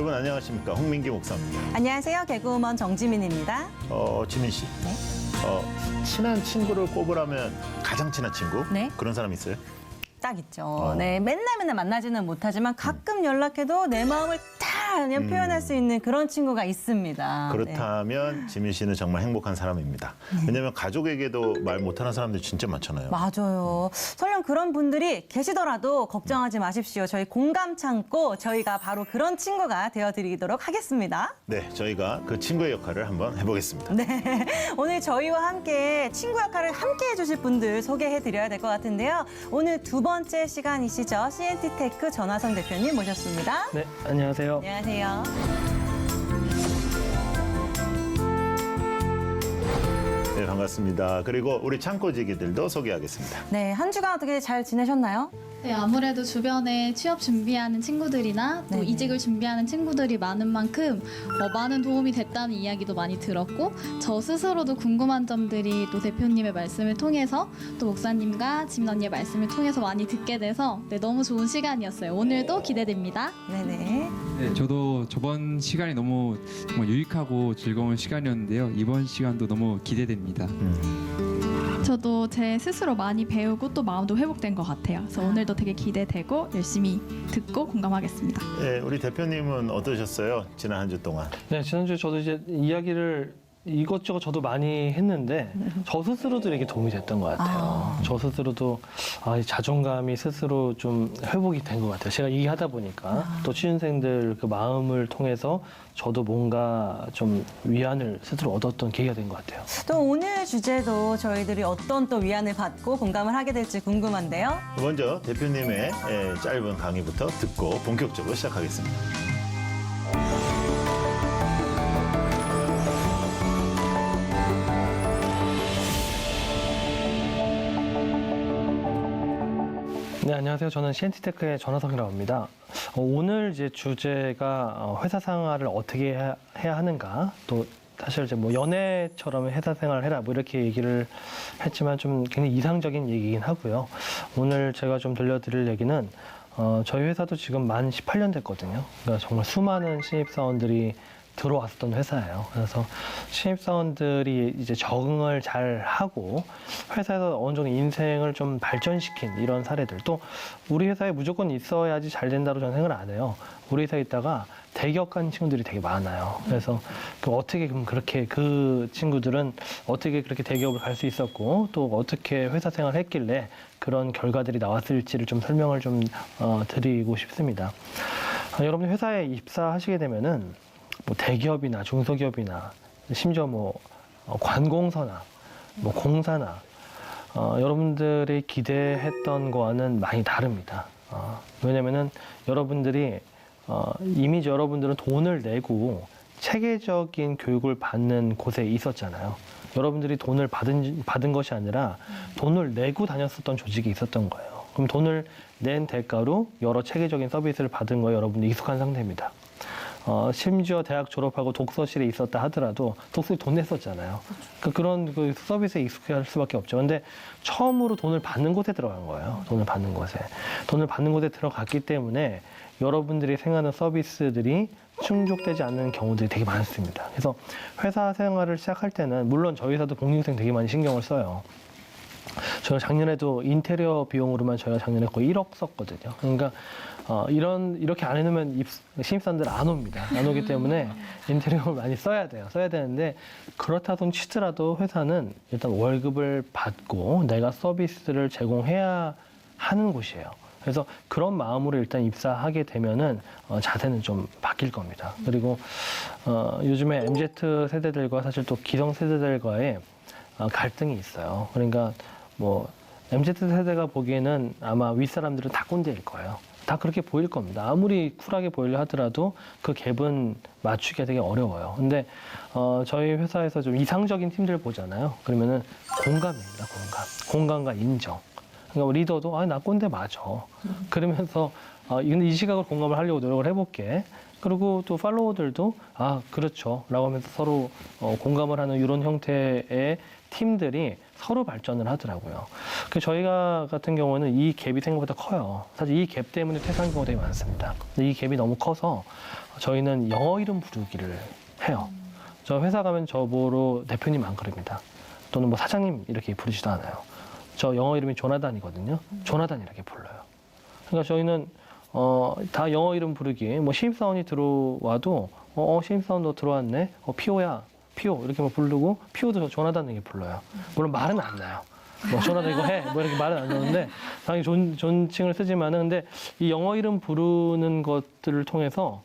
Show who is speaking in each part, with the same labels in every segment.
Speaker 1: 여러분 안녕하십니까, 홍민기 목사입니다.
Speaker 2: 안녕하세요. 개그우먼 정지민입니다.
Speaker 1: 지민 씨.
Speaker 2: 네.
Speaker 1: 친한 친구를 꼽으라면 가장 친한 친구?
Speaker 2: 네.
Speaker 1: 그런 사람 있어요?
Speaker 2: 딱 있죠. 네, 맨날 만나지는 못하지만 가끔 연락해도 내 마음을 다 그냥 표현할 수 있는 그런 친구가 있습니다.
Speaker 1: 그렇다면 지민 씨는 정말 행복한 사람입니다. 왜냐하면 가족에게도 말 못하는 사람들이 진짜 많잖아요.
Speaker 2: 맞아요. 설령 그런 분들이 계시더라도 걱정하지 마십시오. 저희 공감 창고 저희가 바로 그런 친구가 되어드리도록 하겠습니다.
Speaker 1: 네, 저희가 그 친구의 역할을 한번 해보겠습니다.
Speaker 2: 네, 오늘 저희와 함께 친구 역할을 함께 해주실 분들 소개해드려야 될 것 같은데요. 오늘 두 번째 시간이시죠. CNT테크 전화성 대표님 모셨습니다.
Speaker 3: 네, 안녕하세요.
Speaker 2: 안녕하세요.
Speaker 1: 네, 반갑습니다. 그리고 우리 창고지기들도 소개하겠습니다.
Speaker 2: 네, 한 주간 어떻게 잘 지내셨나요?
Speaker 4: 네, 아무래도 주변에 취업 준비하는 친구들이나 또
Speaker 2: 네네.
Speaker 4: 이직을 준비하는 친구들이 많은 만큼 많은 도움이 됐다는 이야기도 많이 들었고 저 스스로도 궁금한 점들이 또 대표님의 말씀을 통해서 또 목사님과 지민 언니의 말씀을 통해서 많이 듣게 돼서 네, 너무 좋은 시간이었어요. 오늘도 기대됩니다.
Speaker 2: 네네.
Speaker 5: 네, 저도 저번 시간이 너무 정말 유익하고 즐거운 시간이었는데요. 이번 시간도 너무 기대됩니다.
Speaker 4: 저도 제 스스로 많이 배우고 또 마음도 회복된 것 같아요. 그래서 오늘도 되게 기대되고 열심히 듣고 공감하겠습니다.
Speaker 1: 네, 우리 대표님은 어떠셨어요? 지난 한 주 동안.
Speaker 3: 네, 지난주에 저도 이제 이야기를 이것저것 저도 많이 했는데 저 스스로도 이렇게 도움이 됐던 것 같아요. 저 스스로도 이 자존감이 스스로 좀 회복이 된 것 같아요. 제가 얘기하다 보니까 또 취준생들 그 마음을 통해서 저도 뭔가 좀 위안을 스스로 얻었던 계기가 된 것 같아요.
Speaker 2: 또 오늘 주제도 저희들이 어떤 또 위안을 받고 공감을 하게 될지 궁금한데요.
Speaker 1: 먼저 대표님의 짧은 강의부터 듣고 본격적으로 시작하겠습니다.
Speaker 3: 네, 안녕하세요. 저는 CNT테크의 전화성이라고 합니다. 오늘 이제 주제가 회사 생활을 어떻게 해야 하는가, 또 사실 이제 뭐 연애처럼 회사 생활을 해라 뭐 이렇게 얘기를 했지만 좀 굉장히 이상적인 얘기긴 하고요. 오늘 제가 좀 들려드릴 얘기는 저희 회사도 지금 만 18년 됐거든요. 그러니까 정말 수많은 신입사원들이 들어왔었던 회사예요. 그래서 신입사원들이 이제 적응을 잘 하고 회사에서 어느 정도 인생을 좀 발전시킨 이런 사례들, 또 우리 회사에 무조건 있어야지 잘 된다고 저는 생각을 안 해요. 우리 회사에 있다가 대기업간 친구들이 되게 많아요. 그래서 어떻게 그렇게 그 친구들은 어떻게 그렇게 대기업을 갈 수 있었고 또 어떻게 회사 생활을 했길래 그런 결과들이 나왔을지를 좀 설명을 좀 드리고 싶습니다. 여러분 회사에 입사하시게 되면은 뭐 대기업이나 중소기업이나 심지어 뭐 관공서나 뭐 공사나 여러분들이 기대했던 거와는 많이 다릅니다. 왜냐면은 여러분들이 이미 여러분들은 돈을 내고 체계적인 교육을 받는 곳에 있었잖아요. 여러분들이 돈을 받은 것이 아니라 돈을 내고 다녔었던 조직이 있었던 거예요. 그럼 돈을 낸 대가로 여러 체계적인 서비스를 받은 거에 여러분들이 익숙한 상태입니다. 심지어 대학 졸업하고 독서실에 있었다 하더라도 독서실 돈 냈었잖아요. 그런 그 서비스에 익숙할 수밖에 없죠. 근데 처음으로 돈을 받는 곳에 들어간 거예요. 돈을 받는 곳에. 돈을 받는 곳에 들어갔기 때문에 여러분들이 생각하는 서비스들이 충족되지 않는 경우들이 되게 많습니다. 그래서 회사 생활을 시작할 때는 물론 저희 회사도 복리후생 되게 많이 신경을 써요. 저희가 작년에도 인테리어 비용으로만 저희가 작년에 거의 1억 썼거든요. 그러니까 이렇게 안 해놓으면 신입사원들 안 옵니다. 안 오기 때문에 인테리어를 많이 써야 돼요. 써야 되는데 그렇다 손 치더라도 회사는 일단 월급을 받고 내가 서비스를 제공해야 하는 곳이에요. 그래서 그런 마음으로 일단 입사하게 되면은 자세는 좀 바뀔 겁니다. 그리고 요즘에 MZ 세대들과 사실 또 기성 세대들과의 갈등이 있어요. 그러니까 뭐 MZ 세대가 보기에는 아마 윗사람들은 다 꼰대일 거예요. 다 그렇게 보일 겁니다. 아무리 쿨하게 보이려 하더라도 그 갭은 맞추기가 되게 어려워요. 근데 저희 회사에서 좀 이상적인 팀들 보잖아요. 그러면은 공감입니다. 공감과 인정. 그러니까 리더도 나 꼰대 맞아. 그러면서 이 시각을 공감을 하려고 노력을 해볼게. 그리고 또 팔로워들도 그렇죠 라고 하면서 서로 공감을 하는 이런 형태의 팀들이 서로 발전을 하더라고요. 그 저희가 같은 경우는 이 갭이 생각보다 커요. 사실 이 갭 때문에 퇴사하는 경우가 되게 많습니다. 근데 이 갭이 너무 커서 저희는 영어 이름 부르기를 해요. 저 회사 가면 저보러 대표님 안 그럽니다. 또는 뭐 사장님 이렇게 부르지도 않아요. 저 영어 이름이 조나단이거든요. 조나단 이렇게 불러요. 그러니까 저희는 다 영어 이름 부르기. 뭐 신입사원이 들어와도 신입사원 너 들어왔네. 피오야. 피오 이렇게 뭐 부르고 피오도 조나단 이렇게 불러요. 물론 말은 안 나요. 뭐 조나단 이거 해. 뭐 이렇게 말은 안 나오는데 당연히 존칭을 쓰지만은 근데 이 영어 이름 부르는 것들을 통해서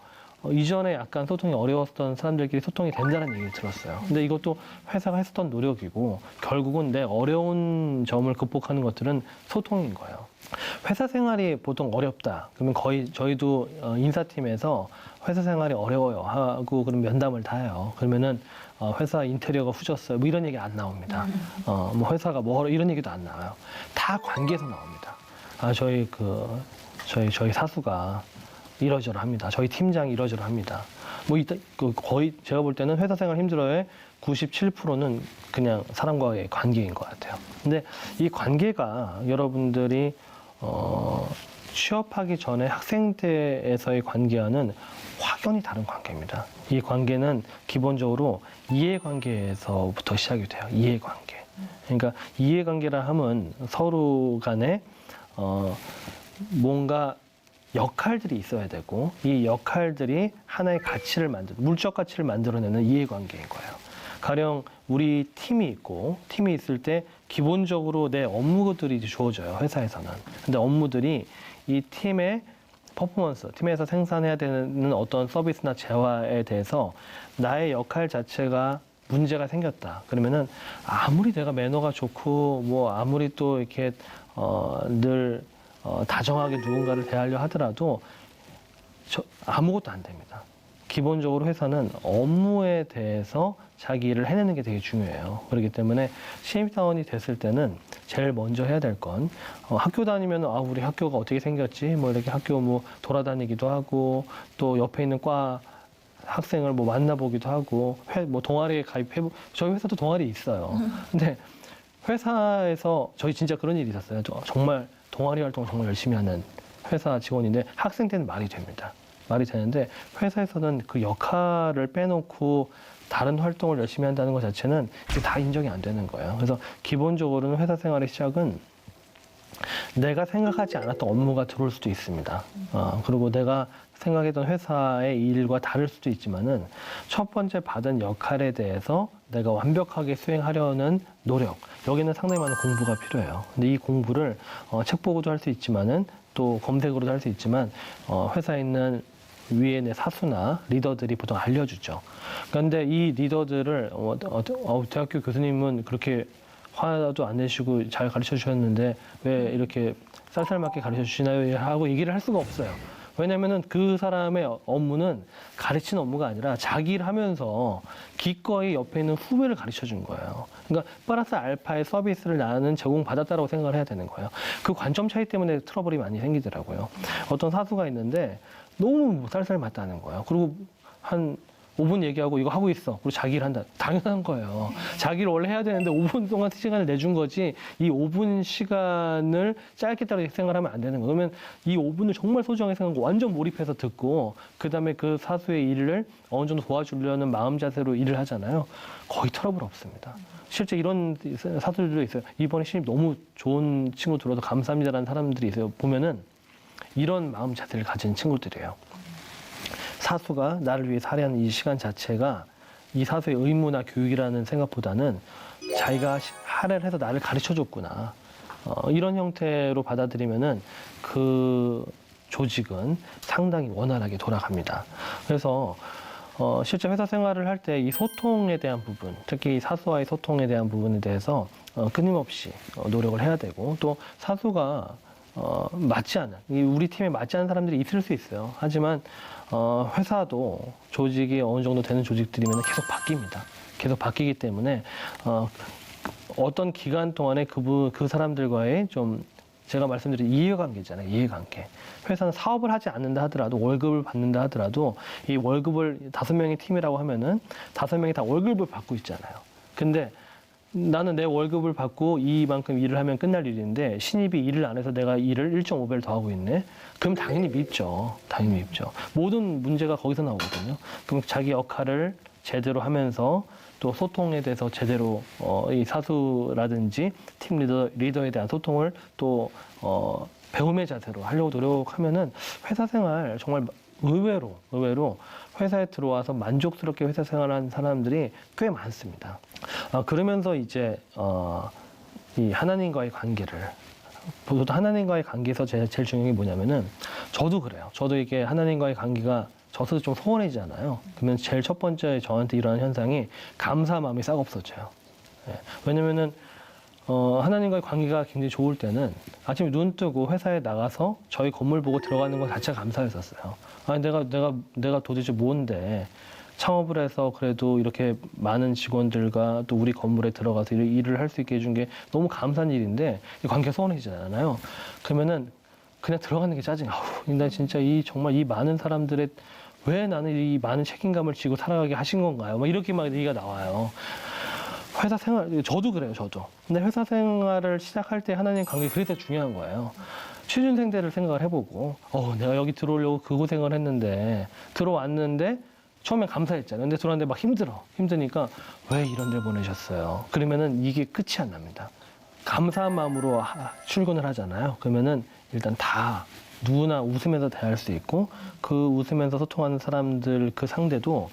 Speaker 3: 이전에 약간 소통이 어려웠던 사람들끼리 소통이 된다는 얘기를 들었어요. 근데 이것도 회사가 했었던 노력이고 결국은 내 어려운 점을 극복하는 것들은 소통인 거예요. 회사 생활이 보통 어렵다. 그러면 거의 저희도 인사팀에서 회사 생활이 어려워요 하고 그럼 면담을 다 해요. 그러면은 회사 인테리어가 후졌어요. 뭐 이런 얘기 안 나옵니다. 뭐 회사가 뭐 이런 얘기도 안 나와요. 다 관계에서 나옵니다. 저희 사수가 이러저러합니다. 저희 팀장이 이러저러합니다. 뭐 거의 제가 볼 때는 회사 생활 힘들어의 97%는 그냥 사람과의 관계인 것 같아요. 근데 이 관계가 여러분들이 취업하기 전에 학생 때에서의 관계와는 확연히 다른 관계입니다. 이 관계는 기본적으로 이해관계에서부터 시작이 돼요. 이해관계. 그러니까 이해관계라 함은 서로 간에 뭔가 역할들이 있어야 되고 이 역할들이 하나의 가치를 물적 가치를 만들어내는 이해관계인 거예요. 가령 우리 팀이 있고 팀이 있을 때 기본적으로 내 업무들이 주어져요. 회사에서는. 근데 업무들이 이 팀의 퍼포먼스, 팀에서 생산해야 되는 어떤 서비스나 재화에 대해서 나의 역할 자체가 문제가 생겼다. 그러면은 아무리 내가 매너가 좋고 뭐 아무리 또 이렇게 늘 다정하게 누군가를 대하려 하더라도 아무것도 안 됩니다. 기본적으로 회사는 업무에 대해서 자기 일을 해내는 게 되게 중요해요. 그렇기 때문에 신입사원이 됐을 때는 제일 먼저 해야 될 건 학교 다니면 우리 학교가 어떻게 생겼지? 뭐 이렇게 학교 뭐 돌아다니기도 하고 또 옆에 있는 과 학생을 뭐 만나보기도 하고 뭐 동아리에 저희 회사도 동아리 있어요. 근데 회사에서 저희 진짜 그런 일이 있었어요. 정말 동아리 활동을 정말 열심히 하는 회사 직원인데 학생 때는 말이 됩니다. 말이 되는데 회사에서는 그 역할을 빼놓고 다른 활동을 열심히 한다는 것 자체는 이게 다 인정이 안 되는 거예요. 그래서 기본적으로는 회사 생활의 시작은 내가 생각하지 않았던 업무가 들어올 수도 있습니다. 그리고 내가 생각했던 회사의 일과 다를 수도 있지만은 첫 번째 받은 역할에 대해서 내가 완벽하게 수행하려는 노력, 여기는 상당히 많은 공부가 필요해요. 근데 이 공부를 책 보고도 할 수 있지만은 또 검색으로도 할 수 있지만 회사에 있는 위에 내 사수나 리더들이 보통 알려주죠. 그런데 이 리더들을 대학교 교수님은 그렇게 화도 안 내시고 잘 가르쳐 주셨는데 왜 이렇게 쌀쌀맞게 가르쳐 주시나요? 하고 얘기를 할 수가 없어요. 왜냐면은 그 사람의 업무는 가르치는 업무가 아니라 자기 일 하면서 기꺼이 옆에 있는 후배를 가르쳐 준 거예요. 그러니까 플러스 알파의 서비스를 나는 제공받았다라고 생각을 해야 되는 거예요. 그 관점 차이 때문에 트러블이 많이 생기더라고요. 어떤 사수가 있는데 너무 쌀쌀 맞다는 거예요. 그리고 한 5분 얘기하고 이거 하고 있어. 그리고 자기 일 한다. 당연한 거예요. 자기 일 원래 해야 되는데 5분 동안 시간을 내준 거지 이 5분 시간을 짧게따르게 생각하면 안 되는 거예요. 그러면 이 5분을 정말 소중하게 생각하고 완전 몰입해서 듣고 그다음에 그 사수의 일을 어느 정도 도와주려는 마음 자세로 일을 하잖아요. 거의 트러블 없습니다. 실제 이런 사수들도 있어요. 이번에 신입 너무 좋은 친구 들어서 감사합니다라는 사람들이 있어요. 보면은 이런 마음 자세를 가진 친구들이에요. 사수가 나를 위해 살해하는 이 시간 자체가 이 사수의 의무나 교육이라는 생각보다는 자기가 할애를 해서 나를 가르쳐줬구나. 이런 형태로 받아들이면은 그 조직은 상당히 원활하게 돌아갑니다. 그래서 실제 회사 생활을 할 때 이 소통에 대한 부분, 특히 사수와의 소통에 대한 부분에 대해서 끊임없이 노력을 해야 되고 또 사수가 맞지 않은, 우리 팀에 맞지 않은 사람들이 있을 수 있어요. 하지만 회사도 조직이 어느 정도 되는 조직들이면 계속 바뀝니다. 계속 바뀌기 때문에 어떤 기간 동안에 그 사람들과의 좀 제가 말씀드린 이해관계잖아요. 이해관계. 회사는 사업을 하지 않는다 하더라도 월급을 받는다 하더라도 이 월급을 5명의 팀이라고 하면은 5명이 다 월급을 받고 있잖아요. 근데 나는 내 월급을 받고 이만큼 일을 하면 끝날 일인데 신입이 일을 안 해서 내가 일을 1.5배를 더 하고 있네. 그럼 당연히 밉죠. 당연히 밉죠. 모든 문제가 거기서 나오거든요. 그럼 자기 역할을 제대로 하면서 또 소통에 대해서 제대로 이 사수라든지 팀 리더에 대한 소통을 또 배움의 자세로 하려고 노력하면은 회사 생활 정말 의외로 회사에 들어와서 만족스럽게 회사 생활하는 사람들이 꽤 많습니다. 그러면서 이제 이 하나님과의 관계를 보통 하나님과의 관계에서 제일 중요한 게 뭐냐면은 저도 그래요. 저도 이게 하나님과의 관계가 저도 좀 소원해지잖아요. 그러면 제일 첫 번째 저한테 일어나는 현상이 감사 마음이 싹 없어져요. 예. 왜냐면은 하나님과의 관계가 굉장히 좋을 때는 아침에 눈 뜨고 회사에 나가서 저희 건물 보고 들어가는 것 자체가 감사했었어요. 아니 내가 도대체 뭔데 창업을 해서 그래도 이렇게 많은 직원들과 또 우리 건물에 들어가서 일을 할 수 있게 해준 게 너무 감사한 일인데 이 관계가 소원해지잖아요. 그러면은 그냥 들어가는 게 짜증. 나 진짜 정말 이 많은 사람들의 왜 나는 이 많은 책임감을 지고 살아가게 하신 건가요? 막 이렇게 막 얘기가 나와요. 회사 생활, 저도 그래요, 저도. 근데 회사 생활을 시작할 때 하나님 관계 그래서 중요한 거예요. 취준생 때를 생각을 해보고, 내가 여기 들어오려고 그 고생을 했는데, 들어왔는데, 처음엔 감사했잖아요. 근데 들어왔는데 막 힘드니까, 왜 이런 데 보내셨어요? 그러면은 이게 끝이 안 납니다. 감사한 마음으로 출근을 하잖아요. 그러면은 일단 다 누구나 웃으면서 대할 수 있고, 그 웃으면서 소통하는 사람들 그 상대도,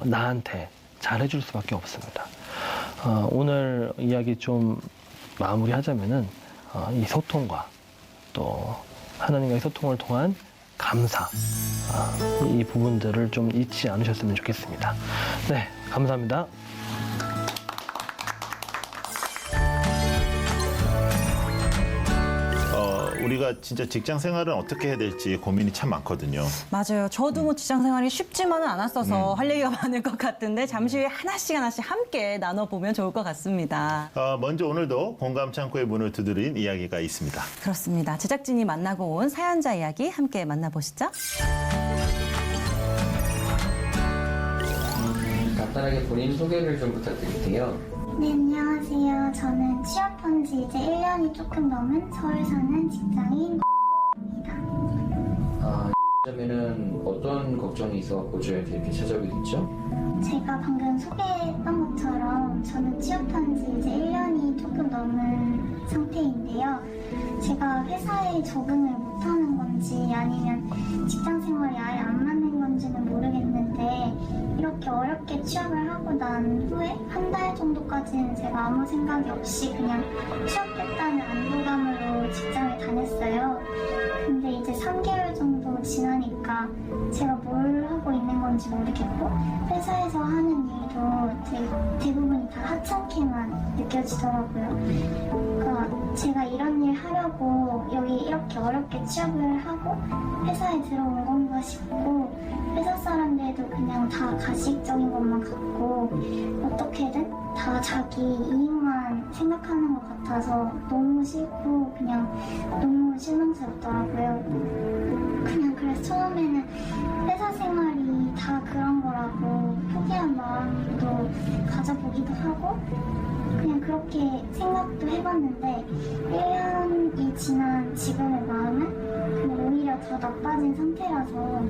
Speaker 3: 나한테 잘해줄 수밖에 없습니다. 오늘 이야기 좀 마무리하자면은 이 소통과 또 하나님과의 소통을 통한 감사 이 부분들을 좀 잊지 않으셨으면 좋겠습니다. 네, 감사합니다.
Speaker 1: 우리가 진짜 직장 생활은 어떻게 해야 될지 고민이 참 많거든요.
Speaker 2: 맞아요. 저도 뭐 직장 생활이 쉽지만은 않았어서 할 얘기가 많을 것 같은데 잠시 후에 하나씩 함께 나눠보면 좋을 것 같습니다.
Speaker 1: 먼저 오늘도 공감 창고의 문을 두드린 이야기가 있습니다.
Speaker 2: 그렇습니다. 제작진이 만나고 온 사연자 이야기 함께 만나보시죠.
Speaker 6: 간단하게 본인 소개를 좀 부탁드릴게요.
Speaker 7: 네, 안녕하세요. 저는 취업한 지 이제 1년이 조금 넘은 서울 사는 직장인입니다.
Speaker 6: 그러면은 어떤 걱정이 있어서 저희한테 이렇게 찾아오게 됐죠?
Speaker 7: 제가 방금 소개했던 것처럼 저는 취업한 지 이제 1년이 조금 넘은 상태인데요. 제가 회사에 적응을 못하는 건지 아니면 직장 생활이 아예 안 맞는 건지는 모르겠는데 이렇게 어렵게 취업을 하고 난 후에 한 달 정도까지는 제가 아무 생각이 없이 그냥 취업했다는 안도감으로 직장을 다녔어요. 근데 이제 3개월 정도 지나니까 제가 뭘 하고 있는 건지 모르겠고 회사에서 하는 일도 대부분이 다 하찮게만 느껴지더라고요. 그러니까 제가 이런 일 하려고 여기 이렇게 어렵게 취업을 하고 회사에 들어온 건가 싶고 회사 사람들도 그냥 다 가식적인 것만 같고 어떻게든 다 자기 이익만 생각하는 것 같아서 너무 싫고 그냥 너무 실망스럽더라고요. 그냥 그래서 처음에는 회사 생활이 다 그런 거라고 포기한 마음도 가져보기도 하고 그냥 그렇게 생각도 해봤는데 1년이 지난 지금의 마음은 그냥 오히려 더 나빠진 상태라서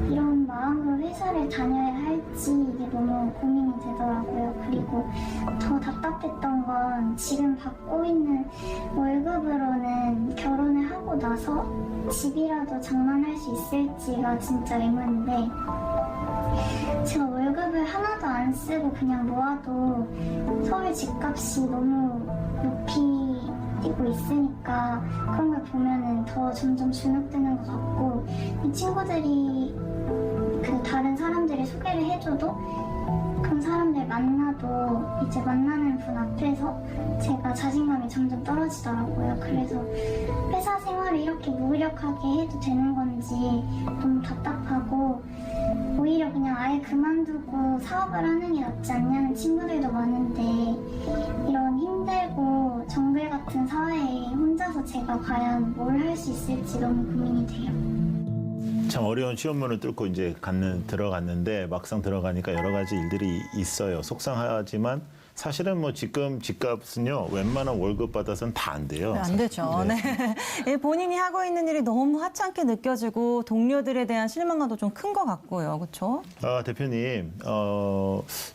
Speaker 7: 이런 마음으로 회사를 다녀야 할지 이게 너무 고민이 되더라고요. 그리고 더 답답했던 건 지금 받고 있는 월급으로는 결혼을 하고 나서 집이라도 장만할 수 있을지가 진짜 의문인데 제가 월급을 하나도 안 쓰고 그냥 모아도 서울 집값이 너무 높이 뛰고 있으니까 그런 걸 보면은 더 점점 주눅드는 것 같고 친구들이 그 다른 사람들이 소개를 해줘도 그런 사람들 만나도 이제 만나는 분 앞에서 제가 자신감이 점점 떨어지더라고요. 그래서 회사 생활을 이렇게 무기력하게 해도 되는 건지 너무 답답하고 오히려 그냥 아예 그만두고 사업을 하는 게 낫지 않냐는 친구들도 많은데 이런 힘들고 정글 같은 사회에 혼자서 제가 과연 뭘 할 수 있을지 너무 고민이 돼요.
Speaker 1: 참 어려운 시험문을 뚫고 이제 들어갔는데 막상 들어가니까 여러 가지 일들이 있어요. 속상하지만 사실은 뭐 지금 집값은요 웬만한 월급 받아서는 다 안 돼요.
Speaker 2: 안 되죠. 네. 예, 본인이 하고 있는 일이 너무 하찮게 느껴지고 동료들에 대한 실망감도 좀 큰 것 같고요. 그렇죠?
Speaker 1: 대표님,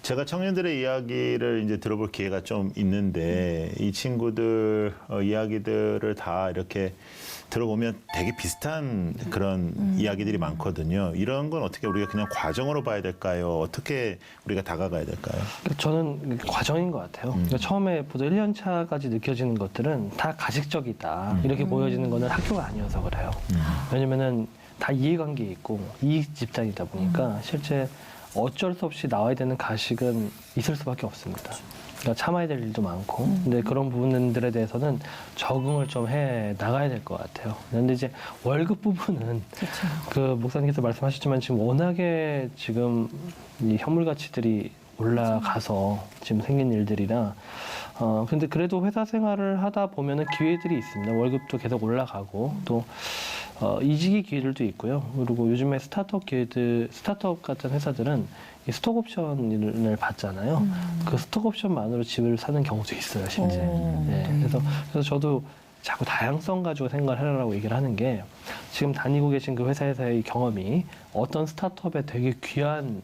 Speaker 1: 제가 청년들의 이야기를 이제 들어볼 기회가 좀 있는데 이 친구들 이야기들을 다 이렇게 들어보면 되게 비슷한 그런 이야기들이 많거든요. 이런 건 어떻게 우리가 그냥 과정으로 봐야 될까요? 어떻게 우리가 다가가야 될까요?
Speaker 3: 저는 과정인 것 같아요. 그러니까 처음에 보다 1년 차까지 느껴지는 것들은 다 가식적이다. 이렇게 보여지는 거는 학교가 아니어서 그래요. 왜냐면은 다 이해관계 있고 이익 집단이다 보니까 실제 어쩔 수 없이 나와야 되는 가식은 있을 수밖에 없습니다. 그러니까 참아야 될 일도 많고, 근데 그런 부분들에 대해서는 적응을 좀 해 나가야 될 것 같아요. 그런데 이제 월급 부분은 그 목사님께서 말씀하셨지만 지금 워낙에 지금 이 현물 가치들이 올라가서 지금 생긴 일들이라, 근데 그래도 회사 생활을 하다 보면은 기회들이 있습니다. 월급도 계속 올라가고 또 이직의 기회들도 있고요. 그리고 요즘에 스타트업 같은 회사들은 이 스톡옵션을 받잖아요. 그 스톡옵션만으로 집을 사는 경우도 있어요, 실제. 네, 그래서 저도 자꾸 다양성 가지고 생각을 해라라고 얘기를 하는 게 지금 다니고 계신 그 회사에서의 경험이 어떤 스타트업에 되게 귀한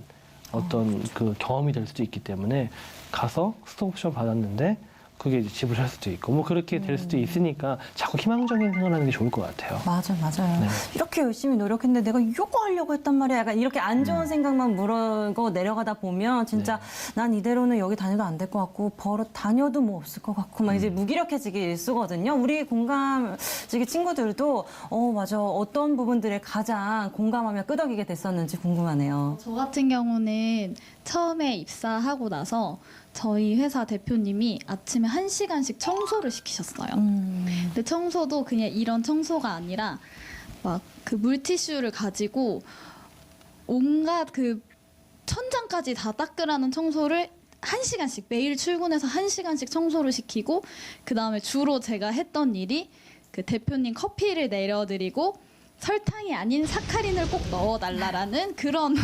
Speaker 3: 어떤 그 경험이 될 수도 있기 때문에 가서 스톡옵션 받았는데 그게 이제 집을 살 수도 있고 뭐 그렇게 될 수도 있으니까 자꾸 희망적인 생각을 하는 게 좋을 것 같아요.
Speaker 2: 맞아요.
Speaker 3: 네.
Speaker 2: 이렇게 열심히 노력했는데 내가 이거 하려고 했단 말이야. 약간 이렇게 안 좋은 생각만 물고 내려가다 보면 진짜 난 이대로는 여기 다녀도 안 될 것 같고 다녀도 뭐 없을 것 같고 막 이제 무기력해지기 일쑤거든요. 우리 공감지기 친구들도 맞아. 어떤 부분들에 가장 공감하며 끄덕이게 됐었는지 궁금하네요.
Speaker 4: 저 같은 경우는 처음에 입사하고 나서 저희 회사 대표님이 아침에 1시간씩 청소를 시키셨어요. 근데 청소도 그냥 이런 청소가 아니라 막 그 물티슈를 가지고 온갖 그 천장까지 다 닦으라는 청소를 1시간씩 매일 출근해서 1시간씩 청소를 시키고 그다음에 주로 제가 했던 일이 그 대표님 커피를 내려드리고 설탕이 아닌 사카린을 꼭 넣어달라라는 그런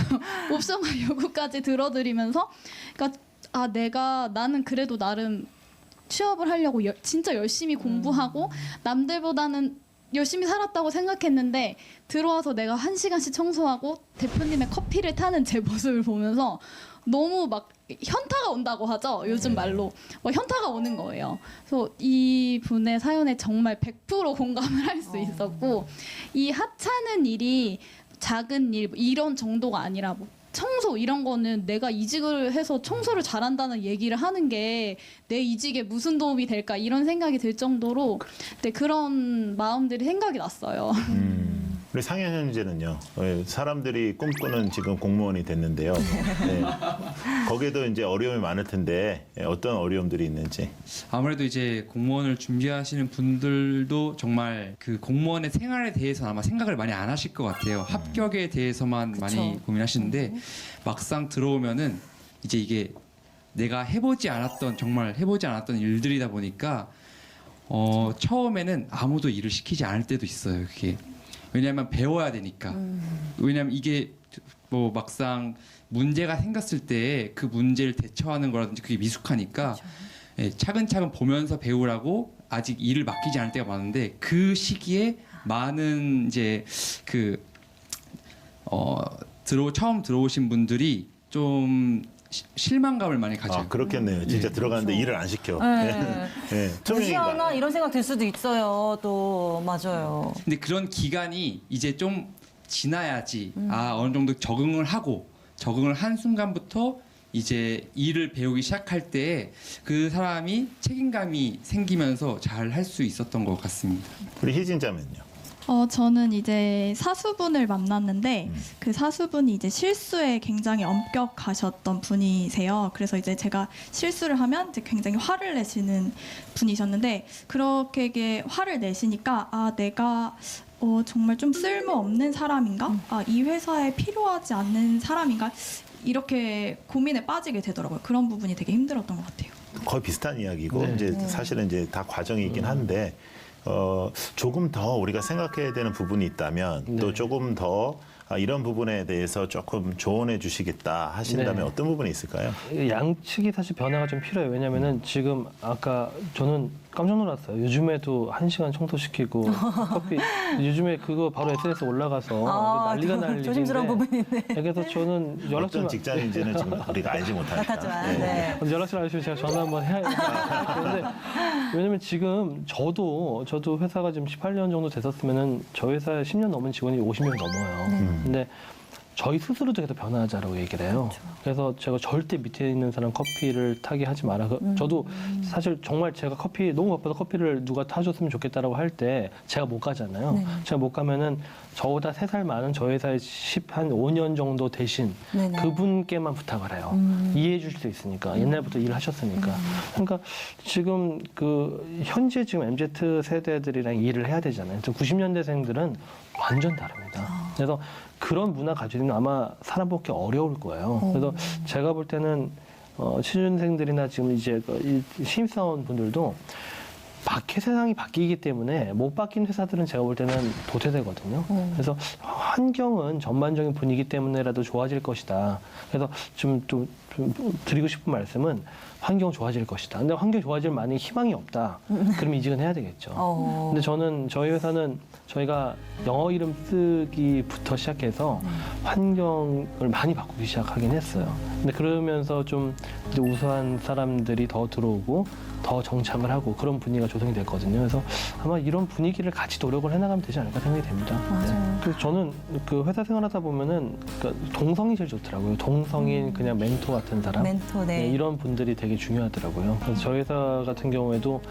Speaker 4: 옵션과 요구까지 들어드리면서 그러니까 나는 그래도 나름 취업을 하려고 진짜 열심히 공부하고 남들보다는 열심히 살았다고 생각했는데 들어와서 내가 1시간씩 청소하고 대표님의 커피를 타는 제 모습을 보면서 너무 막 현타가 온다고 하죠. 요즘 말로. 현타가 오는 거예요. 그래서 이 분의 사연에 정말 100% 공감을 할 수 있었고 이 하찮은 일이 작은 일 이런 정도가 아니라 뭐 청소 이런 거는 내가 이직을 해서 청소를 잘한다는 얘기를 하는 게 내 이직에 무슨 도움이 될까 이런 생각이 들 정도로 그런 마음들이 생각이 났어요.
Speaker 1: 우리 상현 형제는요. 사람들이 꿈꾸는 지금 공무원이 됐는데요. 네. 거기에도 이제 어려움이 많을 텐데 어떤 어려움들이 있는지.
Speaker 5: 아무래도 이제 공무원을 준비하시는 분들도 정말 그 공무원의 생활에 대해서 아마 생각을 많이 안 하실 것 같아요. 합격에 대해서만 많이 고민하시는데 막상 들어오면은 이제 이게 내가 정말 해보지 않았던 일들이다 보니까 처음에는 아무도 일을 시키지 않을 때도 있어요. 그게 왜냐하면 배워야 되니까. 왜냐하면 이게 뭐 막상 문제가 생겼을 때 그 문제를 대처하는 거라든지 그게 미숙하니까 차근차근 보면서 배우라고 아직 일을 맡기지 않을 때가 많은데 그 시기에 많은 이제 처음 들어오신 분들이 좀 실망감을 많이 가져요.
Speaker 1: 그렇겠네요. 진짜 들어가는데 일을 안 시켜.
Speaker 2: 네.
Speaker 1: 투명인간.
Speaker 2: 무시하나 이런 생각 들 수도 있어요. 또 맞아요.
Speaker 5: 근데 그런 기간이 이제 좀 지나야지 어느 정도 적응을 한 순간부터 이제 일을 배우기 시작할 때 그 사람이 책임감이 생기면서 잘 할 수 있었던 것 같습니다.
Speaker 1: 우리 희진 자매는요.
Speaker 8: 저는 이제 사수분을 만났는데 그 사수분이 이제 실수에 굉장히 엄격하셨던 분이세요. 그래서 이제 제가 실수를 하면 이제 굉장히 화를 내시는 분이셨는데 그렇게 화를 내시니까 내가 정말 좀 쓸모없는 사람인가? 이 회사에 필요하지 않는 사람인가? 이렇게 고민에 빠지게 되더라고요. 그런 부분이 되게 힘들었던 것 같아요.
Speaker 1: 거의 비슷한 이야기고 이제 사실은 이제 다 과정이긴 한데 조금 더 우리가 생각해야 되는 부분이 있다면 또 조금 더 이런 부분에 대해서 조금 조언해 주시겠다 하신다면
Speaker 3: 네.
Speaker 1: 어떤 부분이 있을까요?
Speaker 3: 양측이 사실 변화가 좀 필요해요. 왜냐면은 지금 아까 저는 깜짝 놀랐어요. 요즘에도 1시간 청소시키고 커피 요즘에 그거 바로 SNS 올라가서 난리가 날
Speaker 2: 조심스러운
Speaker 3: 일인데
Speaker 2: 부분인데.
Speaker 3: 그래서 저는
Speaker 1: 어떤
Speaker 3: 연락처를
Speaker 1: 직장인지는 지금 우리가 알지 못하니까.
Speaker 2: 못하지만, 네.
Speaker 3: 연락처를 알려주시면 제가 전화 한번 해야겠는데 왜냐면 지금 저도 회사가 지금 18년 정도 됐었으면은 저희 회사에 10년 넘은 직원이 50명 넘어요. 근데 저희 스스로도 계속 변화하자라고 얘기를 해요. 그래서 제가 절대 밑에 있는 사람 커피를 타게 하지 마라. 저도 사실 정말 제가 커피 너무 바빠서 커피를 누가 타줬으면 좋겠다라고 할 때 제가 못 가잖아요.
Speaker 2: 네.
Speaker 3: 제가 못 가면은 저보다 3살 많은 저희 회사에 한 5년 정도 되신
Speaker 2: 네네.
Speaker 3: 그분께만 부탁을 해요. 이해해 줄 수 있으니까. 옛날부터 일을 하셨으니까. 그러니까 지금 현재 지금 MZ 세대들이랑 일을 해야 되잖아요. 90년대생들은 완전 다릅니다. 그래서 그런 문화 가지고는 아마 살아보기 어려울 거예요. 그래서 제가 볼 때는 취준생들이나 지금 이제 신입사원 분들도 세상이 바뀌기 때문에 못 바뀐 회사들은 제가 볼 때는 도태되거든요. 그래서 환경은 전반적인 분위기 때문에라도 좋아질 것이다. 그래서 좀 드리고 싶은 말씀은 환경 좋아질 것이다. 근데 환경 좋아질 만한 희망이 없다. 그럼 이직은 해야 되겠죠. 근데 저희 회사는 저희가 영어 이름 쓰기부터 시작해서 환경을 많이 바꾸기 시작하긴 했어요. 근데 그러면서 좀 이제 우수한 사람들이 더 들어오고 더 정착을 하고 그런 분위기가 조성이 됐거든요. 그래서 아마 이런 분위기를 같이 노력을 해나가면 되지 않을까 생각이 됩니다.
Speaker 2: 맞아요.
Speaker 3: 그래서 저는 회사 생활하다 보면은 동성이 제일 좋더라고요. 동성인 그냥 멘토 같은 사람.
Speaker 2: 멘토, 네.
Speaker 3: 이런 분들이 되게 중요하더라고요. 그래서 저희 회사 같은 경우에도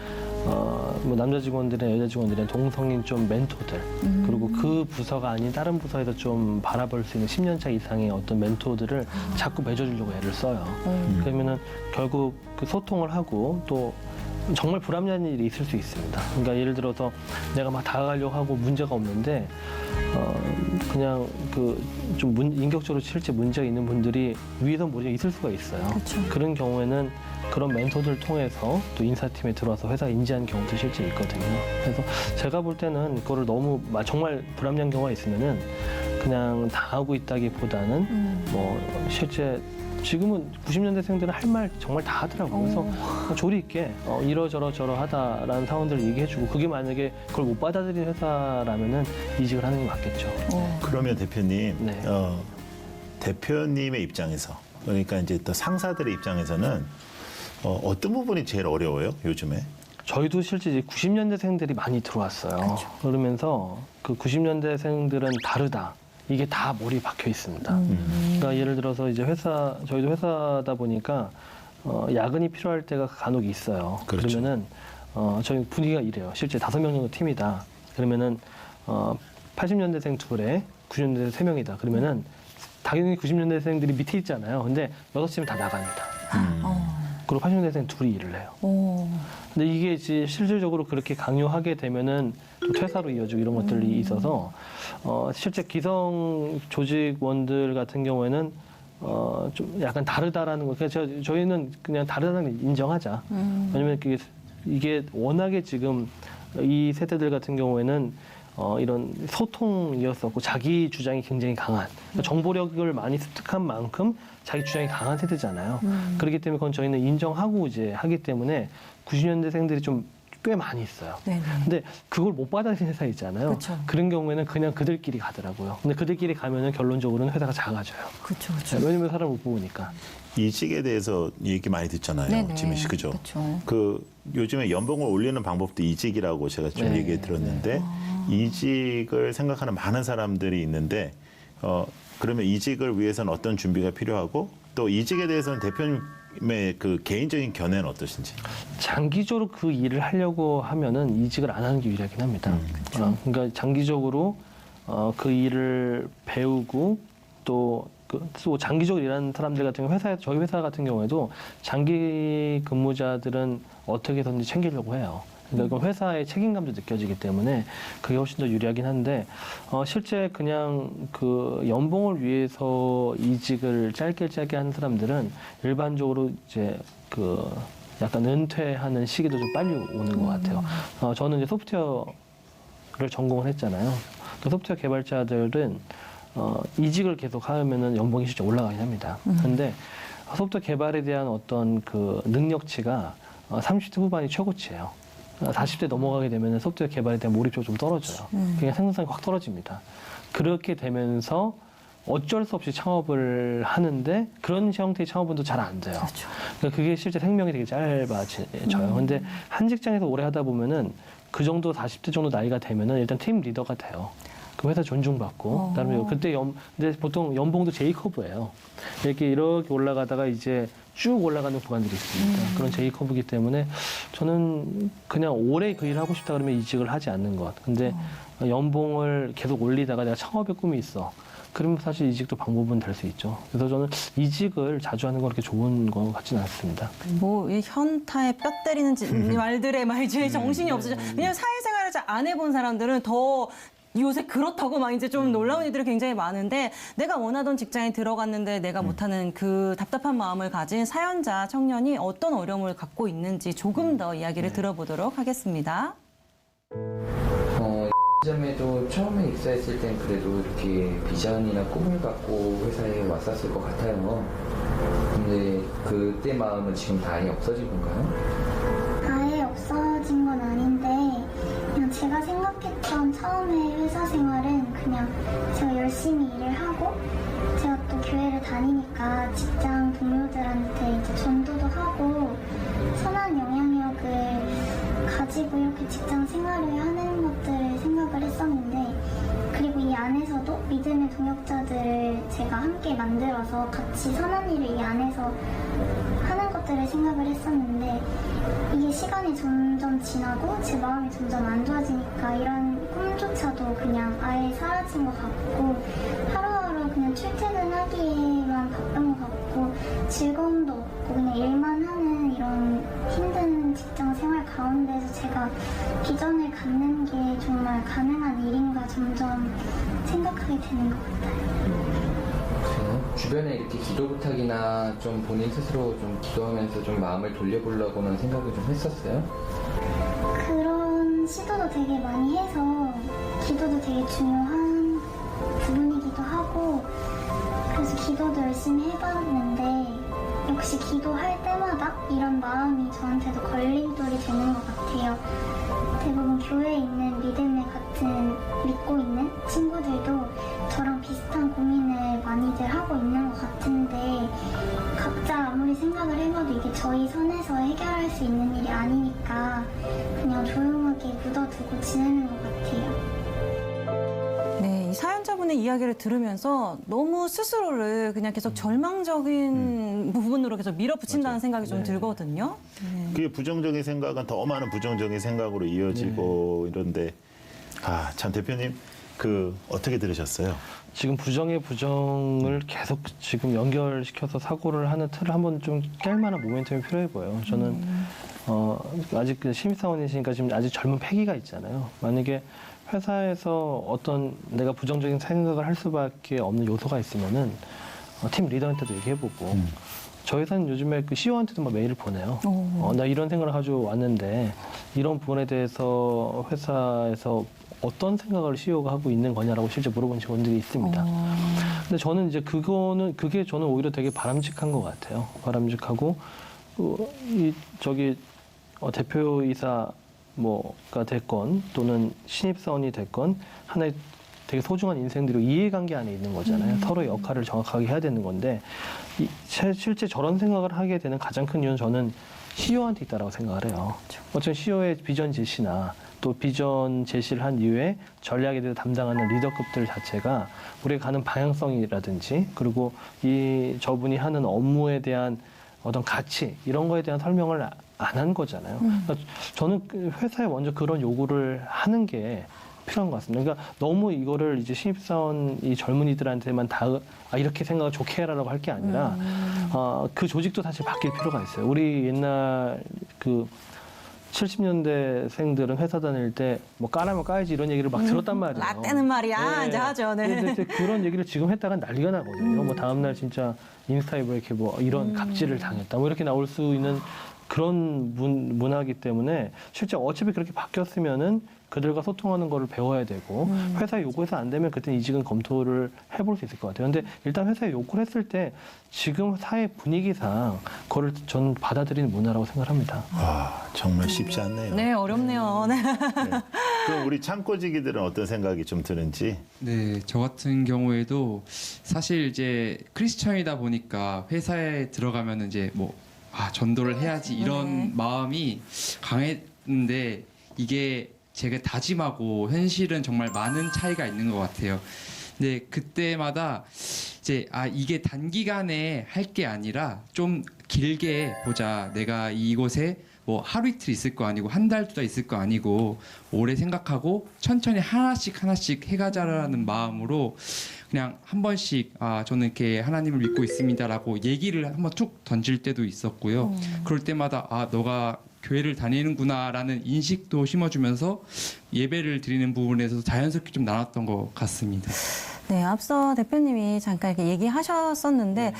Speaker 3: 뭐 남자 직원들이나 여자 직원들이나 동성인 좀 멘토들 그리고 그 부서가 아닌 다른 부서에서 좀 바라볼 수 있는 10년차 이상의 어떤 멘토들을 자꾸 맺어주려고 애를 써요. 그러면은 결국 소통을 하고 또 정말 불합리한 일이 있을 수 있습니다. 그러니까 예를 들어서 내가 막 다가가려고 하고 문제가 없는데 그냥 좀 인격적으로 실제 문제가 있는 분들이 위에서 모르게 있을 수가 있어요.
Speaker 2: 그쵸.
Speaker 3: 그런 경우에는 그런 멘토들 통해서 또 인사팀에 들어와서 회사 인지한 경우도 실제 있거든요. 그래서 제가 볼 때는 그거를 너무 정말 불합리한 경우가 있으면은 그냥 당하고 있다기보다는 뭐 실제 지금은 90년대생들은 할 말 정말 다 하더라고요. 그래서 조리 있게 이러저러저러하다라는 상황들을 얘기해주고 그게 만약에 그걸 못 받아들이는 회사라면은 이직을 하는 게 맞겠죠.
Speaker 1: 그러면 대표님,
Speaker 3: 네.
Speaker 1: 대표님의 입장에서 그러니까 이제 또 상사들의 입장에서는 어떤 부분이 제일 어려워요, 요즘에?
Speaker 3: 저희도 실제 이제 90년대생들이 많이 들어왔어요. 그러면서 그 90년대생들은 다르다. 이게 다 머리에 박혀 있습니다. 그러니까 예를 들어서 이제 저희도 회사다 보니까 야근이 필요할 때가 간혹 있어요.
Speaker 1: 그렇죠.
Speaker 3: 그러면은 저희 분위기가 이래요. 실제 5명 정도 팀이다. 그러면은 80년대생 2에 90년대생 3명이다. 그러면은 당연히 90년대생들이 밑에 있잖아요. 근데 6시면 다 나갑니다. 그리고 80년대생 2이 일을 해요. 근데 이게 이제 실질적으로 그렇게 강요하게 되면은 또 퇴사로 이어지고 이런 것들이 있어서 실제 기성 조직원들 같은 경우에는 좀 약간 다르다라는 거. 그냥 저희는 그냥 다르다는 걸 인정하자. 왜냐면 이게 워낙에 지금 이 세대들 같은 경우에는 이런 소통이었었고 자기 주장이 굉장히 강한 그러니까 정보력을 많이 습득한 만큼 자기 주장이 강한 세대잖아요. 그렇기 때문에 그건 저희는 인정하고 이제 하기 때문에 90년대생들이 좀 꽤 많이 있어요.
Speaker 2: 네네.
Speaker 3: 근데 그걸 못 받아들이는 회사 있잖아요.
Speaker 2: 그쵸.
Speaker 3: 그런 경우에는 그냥 그들끼리 가더라고요. 근데 그들끼리 가면은 결론적으로는 회사가 작아져요.
Speaker 2: 그렇죠, 그렇죠.
Speaker 3: 왜냐면 사람을 못 보니까.
Speaker 1: 이직에 대해서 얘기 많이 듣잖아요,
Speaker 2: 네네.
Speaker 1: 지민 씨, 그죠?
Speaker 2: 그쵸.
Speaker 1: 요즘에 연봉을 올리는 방법도 이직이라고 제가 좀
Speaker 3: 네.
Speaker 1: 얘기 들었는데 이직을 생각하는 많은 사람들이 있는데 그러면 이직을 위해서는 어떤 준비가 필요하고 또 이직에 대해서는 대표님의 그 개인적인 견해는 어떠신지?
Speaker 3: 장기적으로 그 일을 하려고 하면은 이직을 안 하는 게 유리하긴 합니다. 그러니까 장기적으로 그 일을 배우고 또 장기적으로 일하는 사람들 같은 경우 저희 회사 같은 경우에도 장기 근무자들은 어떻게 해서든지 챙기려고 해요. 그러니까 회사의 책임감도 느껴지기 때문에 그게 훨씬 더 유리하긴 한데 실제 그냥 그 연봉을 위해서 이직을 짧게 하는 사람들은 일반적으로 이제 그 약간 은퇴하는 시기도 좀 빨리 오는 것 같아요. 저는 이제 소프트웨어를 전공을 했잖아요. 그 소프트웨어 개발자들은 이직을 계속 하면은 연봉이 실제 올라가긴 합니다. 근데 소프트웨어 개발에 대한 어떤 그 능력치가 30대 후반이 최고치예요. 40대 넘어가게 되면 소프트웨어 개발에 대한 몰입도가 좀 떨어져요. 그냥 생산성이 확 떨어집니다. 그렇게 되면서 어쩔 수 없이 창업을 하는데 그런 형태의 창업은 잘 안 돼요.
Speaker 2: 그렇죠.
Speaker 3: 그러니까 그게 실제 생명이 되게 짧아져요. 근데 한 직장에서 오래 하다 보면은 그 정도 40대 정도 나이가 되면은 일단 팀 리더가 돼요. 그 회사 존중받고, 그다음에 그때 근데 보통 연봉도 J커브예요. 이렇게 올라가다가 이제 쭉 올라가는 구간들이 있습니다. 그런 J커브이기 때문에 저는 그냥 오래 그 일을 하고 싶다 그러면 이직을 하지 않는 것. 근데 연봉을 계속 올리다가 내가 창업의 꿈이 있어. 그러면 사실 이직도 방법은 될 수 있죠. 그래서 저는 이직을 자주 하는 건 그렇게 좋은 것 같지는 않습니다.
Speaker 2: 뭐 이 현타에 뼈 때리는 말들의 말주에 정신이 없으죠. 왜냐하면 사회생활을 잘 안 해본 사람들은 더 요새 그렇다고 막 이제 좀 놀라운 일들이 굉장히 많은데 내가 원하던 직장에 들어갔는데 내가 못하는 그 답답한 마음을 가진 사연자 청년이 어떤 어려움을 갖고 있는지 조금 더 이야기를 들어보도록 하겠습니다.
Speaker 6: 점에도 처음에 입사했을 땐 그래도 이렇게 비전이나 꿈을 갖고 회사에 왔었을 것 같아요. 근데 그때 마음은 지금 다 아예 없어진 건가요?
Speaker 7: 아예 없어진 건 아닌데 그냥 제가 생각했던 처음에 회사 생활은 그냥 제가 열심히 일을 하고 제가 또 교회를 다니니까 직장 동료들한테 이제 전도도 하고 선한 영향력을 가지고 이렇게 직장 생활을 하는 것들을 생각을 했었는데 그리고 이 안에서도 믿음의 동역자들을 제가 함께 만들어서 같이 선한 일을 이 안에서 하는 것들을 생각을 했었는데 이게 시간이 점점 지나고 제 마음이 점점 안 좋아지니까 이런 꿈조차도 그냥 아예 사라진 것 같고 하루하루 그냥 출퇴근하기에만 바쁜 것 같고 즐거움도 없고 그냥 일만 하는 이런 힘든 직장 생활 가운데서 제가 비전을 갖는 게 정말 가능한 일인가 점점 생각하게 되는 것 같아요.
Speaker 6: 주변에 이렇게 기도 부탁이나 좀 본인 스스로 좀 기도하면서 좀 마음을 돌려보려고는 생각을 좀 했었어요?
Speaker 7: 그런 시도도 되게 많이 해서 기도도 되게 중요한 부분이기도 하고 그래서 기도도 열심히 해봤는데 역시 기도할 때마다 이런 마음이 저한테도 걸림돌이 되는 것 같아요. 대부분 교회에 있는 믿음에 같은 믿고 있는 친구들도 저랑 비슷한 고민을 많이들 하고 있는 것 같은데 각자 아무리 생각을 해봐도 이게 저희 선에서 해결할 수 있는 일이 아니니까 그냥 조용하게 묻어두고 지내는 것 같아요.
Speaker 2: 네, 이 사연자분의 이야기를 들으면서 너무 스스로를 그냥 계속 절망적인 부분으로 계속 밀어붙인다는 생각이 좀 들거든요.
Speaker 1: 그게 부정적인 생각은 더 많은 부정적인 생각으로 이어지고 이런데 참 대표님 어떻게 들으셨어요?
Speaker 3: 지금 부정의 부정을 계속 지금 연결시켜서 사고를 하는 틀을 한번 좀 깰 만한 모멘텀이 필요해 보여요. 저는 아직 신입사원이시니까 지금 아직 젊은 패기가 있잖아요. 만약에 회사에서 어떤 내가 부정적인 생각을 할 수밖에 없는 요소가 있으면은 팀 리더한테도 얘기해보고 저희 회사는 요즘에 그 CEO한테도 막 메일을 보내요. 나 이런 생각을 가지고 왔는데 이런 부분에 대해서 회사에서 어떤 생각을 CEO가 하고 있는 거냐라고 실제 물어본 직원들이 있습니다. 근데 저는 이제 그게 저는 오히려 되게 바람직한 것 같아요. 바람직하고 대표이사 가 됐건 또는 신입사원이 됐건 하나의 되게 소중한 인생들이 이해관계 안에 있는 거잖아요. 서로의 역할을 정확하게 해야 되는 건데 실제 저런 생각을 하게 되는 가장 큰 이유는 저는 CEO한테 있다라고 생각을 해요. 어쨌든 CEO의 비전 제시나 또 비전 제시를 한 이후에 전략에 대해서 담당하는 리더급들 자체가 우리가 가는 방향성이라든지 그리고 저분이 하는 업무에 대한 어떤 가치 이런 거에 대한 설명을 안 한 거잖아요. 그러니까 저는 회사에 먼저 그런 요구를 하는 게 필요한 것 같습니다. 그러니까 너무 이거를 이제 신입사원 이 젊은이들한테만 이렇게 생각을 좋게 해라라고 할 게 아니라 그 조직도 사실 바뀔 필요가 있어요. 우리 옛날 70년대생들은 회사 다닐 때 뭐 까라면 까야지 이런 얘기를 막 들었단 말이에요.
Speaker 2: 라떼는 말이야 이제 하죠. 네.
Speaker 3: 근데 그런 얘기를 지금 했다가 난리가 나거든요. 뭐 다음날 진짜 인스타에 뭐 이렇게 뭐 이런 갑질을 당했다 뭐 이렇게 나올 수 있는 그런 문화이기 때문에 실제 어차피 그렇게 바뀌었으면은 그들과 소통하는 거를 배워야 되고 회사에 요구해서 안 되면 그때는 이직은 검토를 해볼 수 있을 것 같아요. 근데 일단 회사에 요구를 했을 때 지금 사회 분위기상 그거를 전 받아들이는 문화라고 생각합니다.
Speaker 1: 와, 정말 쉽지 않네요.
Speaker 2: 네, 어렵네요. 네.
Speaker 1: 네. 그럼 우리 창고지기들은 어떤 생각이 좀 드는지?
Speaker 5: 네, 저 같은 경우에도 사실 이제 크리스천이다 보니까 회사에 들어가면 이제 뭐 전도를 해야지 이런 마음이 강했는데 이게 제가 다짐하고 현실은 정말 많은 차이가 있는 것 같아요. 근데 그때마다 이제 이게 단기간에 할 게 아니라 좀 길게 보자. 내가 이곳에 뭐 하루 이틀 있을 거 아니고 한 달, 두 달 있을 거 아니고 오래 생각하고 천천히 하나씩 해가자라는 마음으로 그냥 한 번씩 저는 이렇게 하나님을 믿고 있습니다라고 얘기를 한번 툭 던질 때도 있었고요. 그럴 때마다 너가 교회를 다니는구나라는 인식도 심어주면서 예배를 드리는 부분에서 자연스럽게 좀 나눴던 것 같습니다.
Speaker 2: 네, 앞서 대표님이 잠깐 이렇게 얘기하셨었는데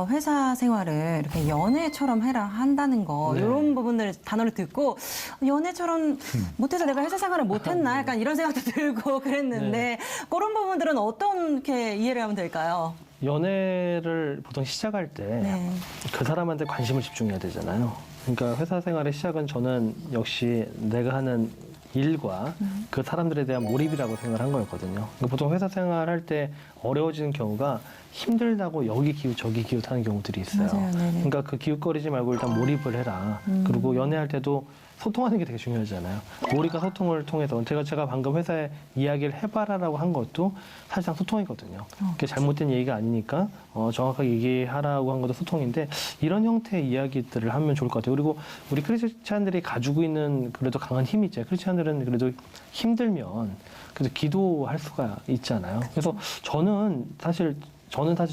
Speaker 2: 회사 생활을 이렇게 연애처럼 해라 한다는 거
Speaker 3: 네.
Speaker 2: 이런 부분들 단어를 듣고 연애처럼 못해서 내가 회사 생활을 못했나 약간 이런 생각도 들고 그랬는데 그런 부분들은 어떻게 이해를 하면 될까요?
Speaker 3: 연애를 보통 시작할 때
Speaker 2: 네.
Speaker 3: 그 사람한테 관심을 집중해야 되잖아요. 그러니까 회사 생활의 시작은 저는 역시 내가 하는 일과 그 사람들에 대한 몰입이라고 생각을 한 거였거든요. 그러니까 보통 회사 생활할 때 어려워지는 경우가 힘들다고 여기 기웃 저기 기웃하는 경우들이 있어요.
Speaker 2: 맞아요. 네네.
Speaker 3: 그러니까 그 기웃거리지 말고 일단 몰입을 해라. 그리고 연애할 때도 소통하는 게 되게 중요하잖아요. 몰입과 소통을 통해서 제가 방금 회사에 이야기를 해봐라라고 한 것도 사실상 소통이거든요. 그게 잘못된 얘기가 아니니까 정확하게 얘기하라고 한 것도 소통인데 이런 형태의 이야기들을 하면 좋을 것 같아요. 그리고 우리 크리스찬들이 가지고 있는 그래도 강한 힘이 있죠. 크리스찬들은 그래도 힘들면 그래도 기도할 수가 있잖아요. 그래서 저는 사실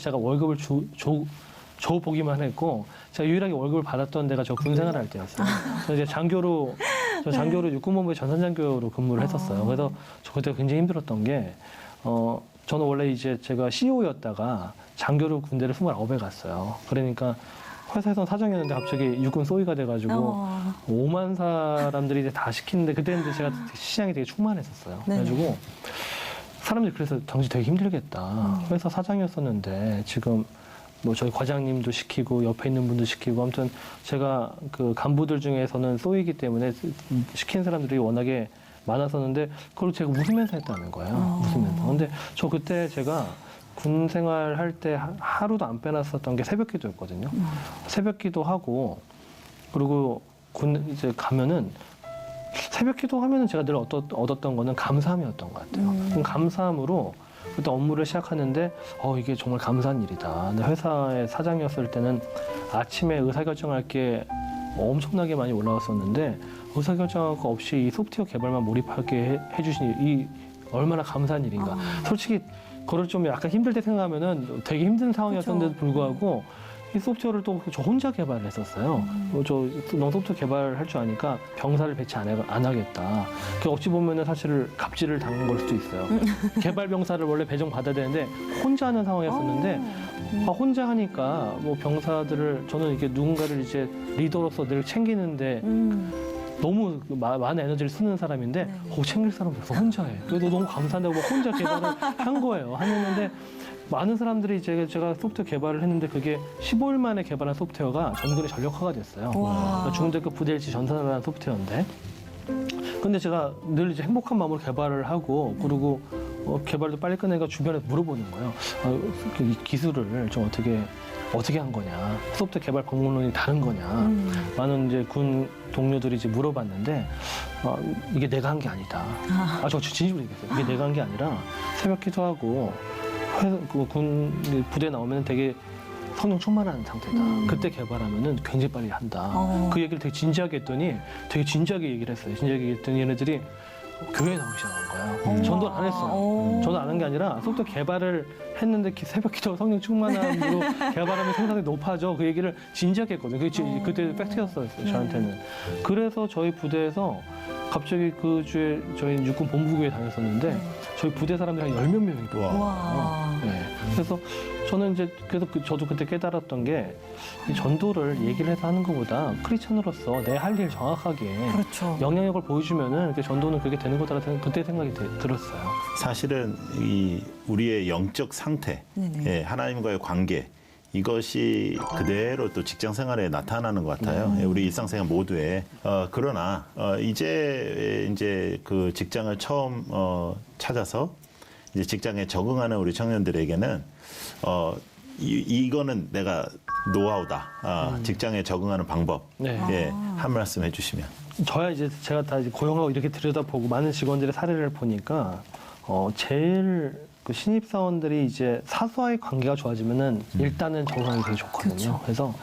Speaker 3: 제가 월급을 줘보기만 했고 제가 유일하게 월급을 받았던 데가 저 군생활 할 때였어요. 그래서 이제 장교로 육군본부의 전산장교로 근무를 했었어요. 그래서 저 그때 굉장히 힘들었던 게 저는 원래 이제 제가 CEO였다가 장교로 군대를 29에 갔어요. 그러니까 회사에서는 사장이었는데 갑자기 육군 소위가 돼가지고 5만 사람들이 이제 다 시키는데 그때는 이제 제가 시장이 되게 충만했었어요. 그래가지고 사람들이 그래서 당시 되게 힘들겠다. 회사 사장이었었는데 지금 뭐 저희 과장님도 시키고 옆에 있는 분도 시키고 아무튼 제가 그 간부들 중에서는 쏘이기 때문에 시킨 사람들이 워낙에 많았었는데 그걸 제가 웃으면서 했다는 거예요. 웃으면서. 근데 저 그때 제가 군 생활할 때 하루도 안 빼놨었던 게 새벽 기도였거든요. 새벽 기도하고 그리고 군 이제 가면은 새벽 기도하면은 제가 늘 얻었던 거는 감사함이었던 것 같아요. 그럼 감사함으로 그때 업무를 시작하는데 이게 정말 감사한 일이다. 근데 회사의 사장이었을 때는 아침에 의사결정할 게 엄청나게 많이 올라왔었는데 의사결정할 거 없이 이 소프트웨어 개발만 몰입하게 해주시니 이 얼마나 감사한 일인가. 솔직히 그걸 좀 약간 힘들 때 생각하면은 되게 힘든 상황이었는데도 불구하고 이 소프트웨어를 또 저 혼자 개발을 했었어요. 너 소프트웨어 개발할 줄 아니까 병사를 배치 안 하겠다. 그 어찌 보면은 사실 갑질을 당한 걸 수도 있어요. 개발 병사를 원래 배정 받아야 되는데 혼자 하는 상황이었었는데 혼자 하니까 뭐 병사들을 저는 이게 누군가를 이제 리더로서 늘 챙기는데 너무 많은 에너지를 쓰는 사람인데 챙길 사람이 없어 혼자 해. 그래도 너무 감사한다고 막 혼자 개발을 한 거예요. 했는데 많은 사람들이 제가 소프트웨어 개발을 했는데 그게 15일 만에 개발한 소프트웨어가 전군에 전력화가 됐어요. 중대급 VDLC 전산이라는 소프트웨어인데. 근데 제가 늘 이제 행복한 마음으로 개발을 하고 그리고 개발도 빨리 끝내니까 주변에 물어보는 거예요. 이 기술을 좀 어떻게 한 거냐. 소프트웨어 개발 공론이 다른 거냐. 많은 이제 군 동료들이 이제 물어봤는데 이게 내가 한 게 아니다. 저 진심으로 얘기했어요. 이게 내가 한 게 아니라 새벽 기도하고 군 부대 나오면 되게 성령 충만한 상태다. 그때 개발하면은 굉장히 빨리 한다. 그 얘기를 되게 진지하게 했더니 되게 진지하게 얘기를 했어요. 진지하게 했더니 얘네들이 교회에 나오기 시작한 거예요. 전도 안 했어요. 전도 안 한 게 아니라 소프트웨어 개발을 했는데 새벽 기도 성령 충만함으로 개발하면 생산이 높아져. 그 얘기를 진지하게 했거든요. 그게 그때 팩트였어요. 저한테는. 그래서 저희 부대에서 갑자기 그 주에 저희 육군 본부교에 다녔었는데 저희 부대 사람들이 한 10몇 명이 들어와요.
Speaker 2: 와.
Speaker 3: 네. 그래서 저는 이제 그래서 저도 그때 깨달았던 게 이 전도를 얘기를 해서 하는 것보다 크리스천으로서 내 할 일 정확하게
Speaker 2: 그렇죠.
Speaker 3: 영향력을 보여주면은 그 전도는 그게 되는 거다라는 그때 생각이 들었어요.
Speaker 1: 사실은 이 우리의 영적 상태,
Speaker 2: 네네.
Speaker 1: 예, 하나님과의 관계 이것이 그대로 또 직장 생활에 나타나는 것 같아요. 예, 우리 일상생활 모두에. 그러나 이제 그 직장을 처음 찾아서 이제 직장에 적응하는 우리 청년들에게는 이거는 내가 노하우다. 직장에 적응하는 방법.
Speaker 3: 네.
Speaker 1: 예, 한 말씀 해주시면.
Speaker 3: 저야 이제 제가 다 이제 고용하고 이렇게 들여다보고 많은 직원들의 사례를 보니까 제일 그 신입사원들이 이제 사수와의 관계가 좋아지면은 일단은 정상이 되게 좋거든요.
Speaker 2: 그렇죠.
Speaker 3: 그래서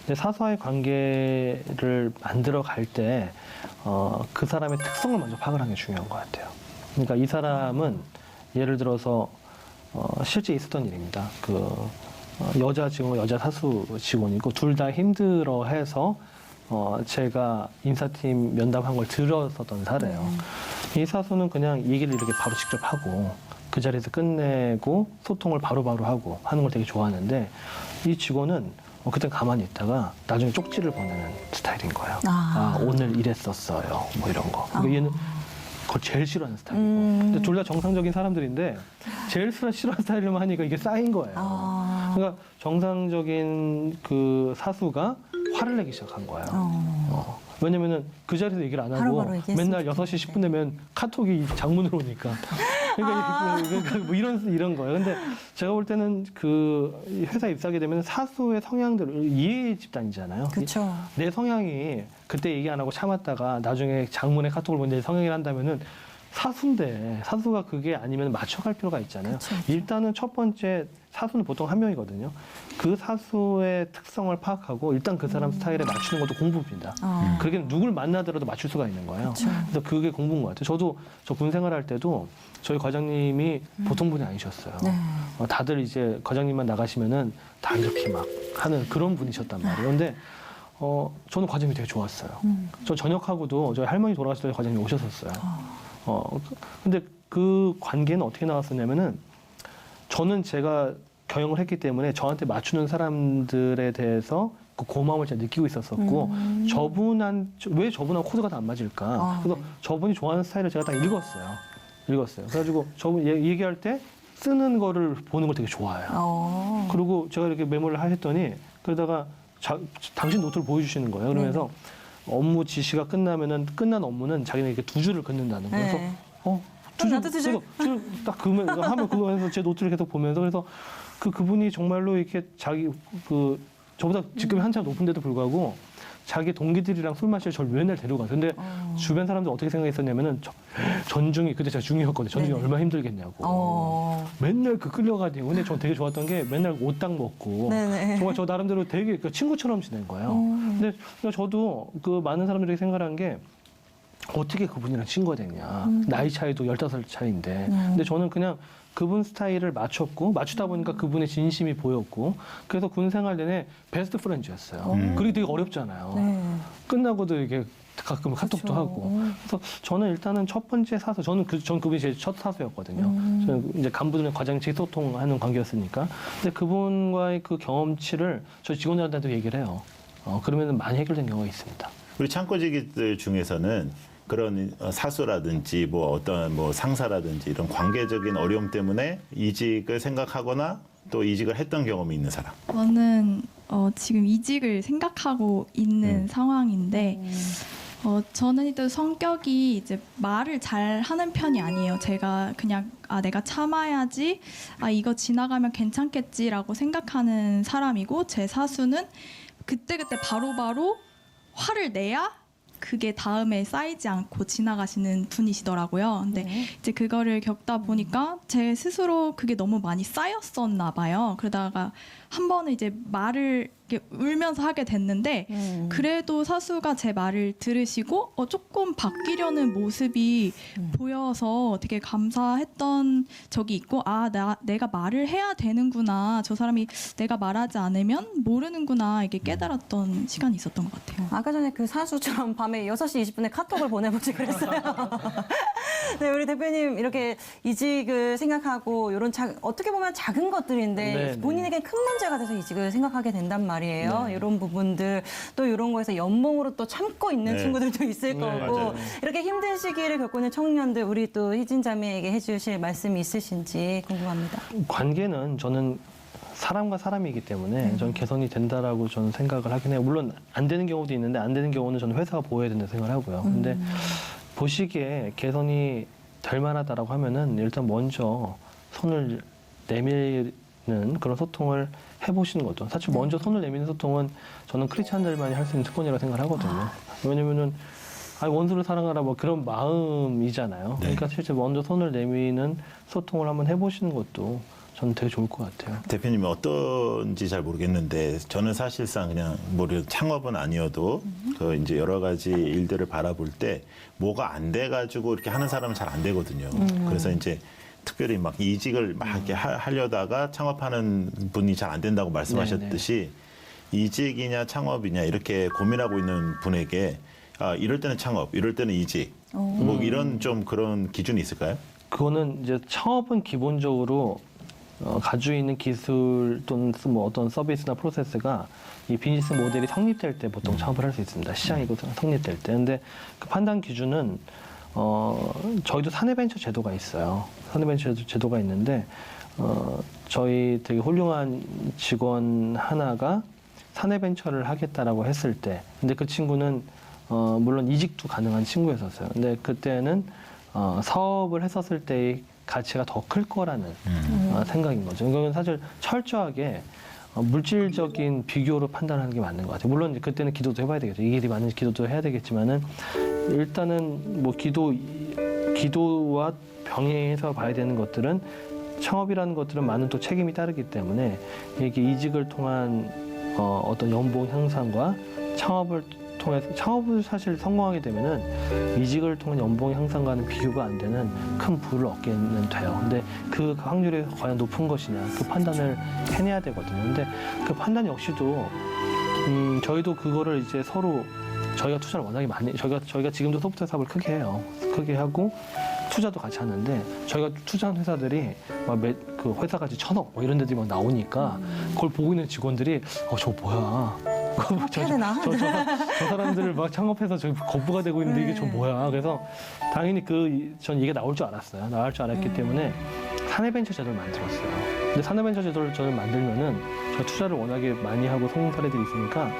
Speaker 3: 이제 사수와의 관계를 만들어 갈 때 그 사람의 특성을 먼저 파악을 하는 게 중요한 것 같아요. 그러니까 이 사람은 예를 들어서 실제 있었던 일입니다. 여자 직원과 여자 사수 직원이고 둘 다 힘들어해서 제가 인사팀 면담한 걸 들었었던 사례예요. 이 사수는 그냥 얘기를 이렇게 바로 직접 하고 그 자리에서 끝내고 소통을 바로바로 하고 하는 걸 되게 좋아하는데 이 직원은 그때 가만히 있다가 나중에 쪽지를 보내는 스타일인 거예요. 오늘 이랬었어요. 뭐 이런 거. 그러니까 얘는 그걸 제일 싫어하는 스타일이고. 근데 둘 다 정상적인 사람들인데 제일 싫어하는 스타일로만 하니까 이게 쌓인 거예요. 그러니까 정상적인 그 사수가 화를 내기 시작한 거예요. 왜냐면은 그 자리에서 얘기를 안 하고
Speaker 2: 바로바로 얘기했으면
Speaker 3: 맨날 6시 10분 되면 카톡이 장문으로 오니까. 그러니까 뭐 이런 거예요. 근데 제가 볼 때는 그 회사에 입사하게 되면 사수의 성향들, 이해 집단이잖아요.
Speaker 2: 그렇죠.
Speaker 3: 내 성향이 그때 얘기 안 하고 참았다가 나중에 장문에 카톡을 보내 내 성향이라 한다면은 사수인데 사수가 그게 아니면 맞춰갈 필요가 있잖아요.
Speaker 2: 그쵸.
Speaker 3: 일단은 첫 번째 사수는 보통 한 명이거든요. 그 사수의 특성을 파악하고 일단 그 사람 스타일에 맞추는 것도 공부입니다. 그렇게 누굴 만나더라도 맞출 수가 있는 거예요.
Speaker 2: 그쵸.
Speaker 3: 그래서 그게 공부인 것 같아요. 저도 저 군 생활할 때도 저희 과장님이 보통 분이 아니셨어요.
Speaker 2: 네.
Speaker 3: 다들 이제 과장님만 나가시면은 다 이렇게 막 하는 그런 분이셨단 말이에요. 근데 저는 과장님이 되게 좋았어요. 저 전역하고도 저희 할머니 돌아가실 때 과장님이 오셨었어요. 근데 그 관계는 어떻게 나왔었냐면은 저는 제가 경영을 했기 때문에 저한테 맞추는 사람들에 대해서 그 고마움을 제가 느끼고 있었었고 왜 저분하고 코드가 다 안 맞을까? 그래서 저분이 좋아하는 스타일을 제가 딱 읽었어요. 그래가지고 저분 얘기할 때 쓰는 거를 보는 걸 되게 좋아해요. 그리고 제가 이렇게 메모를 했더니 그러다가 당신 노트를 보여주시는 거예요. 그러면서 업무 지시가 끝나면은 끝난 업무는 자기는 이렇게 2줄을 긋는다는 거예요. 그래서
Speaker 2: 나도 2줄.
Speaker 3: 딱 하면 그거 해서 제 노트를 계속 보면서 그래서 그분이 정말로 이렇게 자기 저보다 직급이 한참 높은데도 불구하고 자기 동기들이랑 술 마실 저를 맨날 데려가요. 근데 주변 사람들 어떻게 생각했었냐면은 전중이 그때 제가 중이었거든요. 전중이
Speaker 2: 네네.
Speaker 3: 얼마나 힘들겠냐고. 맨날 끌려가지고. 근데 전 되게 좋았던 게 맨날 오딱 먹고
Speaker 2: 네네.
Speaker 3: 정말 저 나름대로 되게 친구처럼 지낸 거예요. 근데 저도 그 많은 사람들이 생각한 게 어떻게 그분이랑 친구가 됐냐. 나이 차이도 15살 차이인데. 근데 저는 그냥 그분 스타일을 맞추다 보니까 그분의 진심이 보였고, 그래서 군 생활 내내 베스트 프렌즈였어요. 그게 되게 어렵잖아요.
Speaker 2: 네.
Speaker 3: 끝나고도 이게 가끔 카톡도 하고. 그래서 저는 일단은 첫 번째 사수, 전 그분이 제 첫 사수였거든요. 저는 이제 간부들과 과장 직소통하는 관계였으니까. 근데 그분과의 그 경험치를 저희 직원들한테도 얘기를 해요. 그러면 많이 해결된 경우가 있습니다.
Speaker 1: 우리 창고직들 중에서는 그런 사수라든지 어떤 상사라든지 이런 관계적인 어려움 때문에 이직을 생각하거나 또 이직을 했던 경험이 있는 사람.
Speaker 8: 저는 지금 이직을 생각하고 있는 상황인데 저는 일단 성격이 이제 말을 잘 하는 편이 아니에요. 제가 그냥 내가 참아야지, 이거 지나가면 괜찮겠지라고 생각하는 사람이고, 제 사수는 그때그때 바로바로 화를 내야 그게 다음에 쌓이지 않고 지나가시는 분이시더라고요. 근데 이제 그거를 겪다 보니까 제 스스로 그게 너무 많이 쌓였었나 봐요. 그러다가 한 번은 이제 말을 이렇게 울면서 하게 됐는데 그래도 사수가 제 말을 들으시고 조금 바뀌려는 모습이 보여서 되게 감사했던 적이 있고 내가 말을 해야 되는구나. 저 사람이 내가 말하지 않으면 모르는구나. 이게 깨달았던 시간이 있었던 것 같아요.
Speaker 2: 아까 전에 그 사수처럼 밤에 6시 20분에 카톡을 보내보지 그랬어요. 네, 우리 대표님 이렇게 이직을 생각하고 이런 어떻게 보면 작은 것들인데
Speaker 3: 네,
Speaker 2: 본인에게 큰 문제가 돼서 이직을 생각하게 된단 말이에요. 이런 부분들 또 이런 거에서 연봉으로 또 참고 있는
Speaker 1: 네.
Speaker 2: 친구들도 있을
Speaker 3: 네,
Speaker 2: 거고
Speaker 1: 맞아요.
Speaker 2: 이렇게 힘든 시기를 겪고 있는 청년들 우리 또 희진 자매에게 해주실 말씀이 있으신지 궁금합니다.
Speaker 3: 관계는 저는 사람과 사람이기 때문에 저는 개선이 된다라고 저는 생각을 하긴 해요. 물론 안 되는 경우도 있는데 안 되는 경우는 저는 회사가 보호해야 된다고 생각을 하고요. 근데 보시기에 개선이 될 만하다라고 하면은 일단 먼저 손을 내밀는 그런 소통을 해보시는 거죠. 사실 먼저 손을 내미는 소통은 저는 크리스찬들만이 할 수 있는 특권이라고 생각을 하거든요. 왜냐면은 원수를 사랑하라 뭐 그런 마음이잖아요.
Speaker 1: 네.
Speaker 3: 그러니까 실제 먼저 손을 내미는 소통을 한번 해보시는 것도 저는 되게 좋을 것 같아요.
Speaker 1: 대표님이 어떤지 잘 모르겠는데 저는 사실상 그냥 뭐 창업은 아니어도 그 이제 여러 가지 일들을 바라볼 때 뭐가 안 돼가지고 이렇게 하는 사람은 잘 안 되거든요. 그래서 이제 특별히 막 이직을 막 이렇게 하려다가 창업하는 분이 잘 안 된다고 말씀하셨듯이 이직이냐 창업이냐 이렇게 고민하고 있는 분에게 이럴 때는 창업, 이럴 때는 이직 뭐 이런 좀 그런 기준이 있을까요?
Speaker 3: 그거는 이제 창업은 기본적으로 가지고 있는 기술 또는 뭐 어떤 서비스나 프로세스가 이 비즈니스 모델이 성립될 때 보통 창업을 할 수 있습니다. 시장이 성립될 때. 근데 그 판단 기준은 저희도 사내벤처 제도가 있어요. 사내벤처 제도가 있는데 저희 되게 훌륭한 직원 하나가 사내벤처를 하겠다라고 했을 때, 근데 그 친구는 물론 이직도 가능한 친구였었어요. 근데 그때는 사업을 했었을 때의 가치가 더 클 거라는 생각인 거죠. 이건 사실 철저하게 물질적인 비교로 판단하는 게 맞는 것 같아요. 물론 이제 그때는 기도도 해봐야 되겠죠. 이게 일이 맞는지 기도도 해야 되겠지만은 일단은 뭐 기도와 병행해서 봐야 되는 것들은 창업이라는 것들은 많은 또 책임이 따르기 때문에 이게 이직을 통한 어떤 연봉 향상과 창업을 통해서 창업을 사실 성공하게 되면은 이직을 통한 연봉 향상과는 비교가 안 되는 큰 부를 얻게는 돼요. 근데 그 확률이 과연 높은 것이냐 그 판단을 해내야 되거든요. 근데 그 판단 역시도 저희도 그거를 이제 서로 저희가 투자를 워낙에 많이 저희가 지금도 소프트웨어 사업을 크게 해요. 크게 하고 투자도 같이 하는데 저희가 투자한 회사들이 막 그 회사 가치 1,000억 뭐 이런 데들이 막 나오니까 그걸 보고 있는 직원들이 저거 뭐야? 저 사람들을 막 창업해서 저기 거부가 되고 있는데 이게 저 뭐야? 그래서 당연히 전 이게 나올 줄 알았어요. 나올 줄 알았기 때문에 사내벤처 제도를 만들었어요. 근데 사내벤처 제도를 저는 만들면은 제가 투자를 워낙에 많이 하고 성공 사례들이 있으니까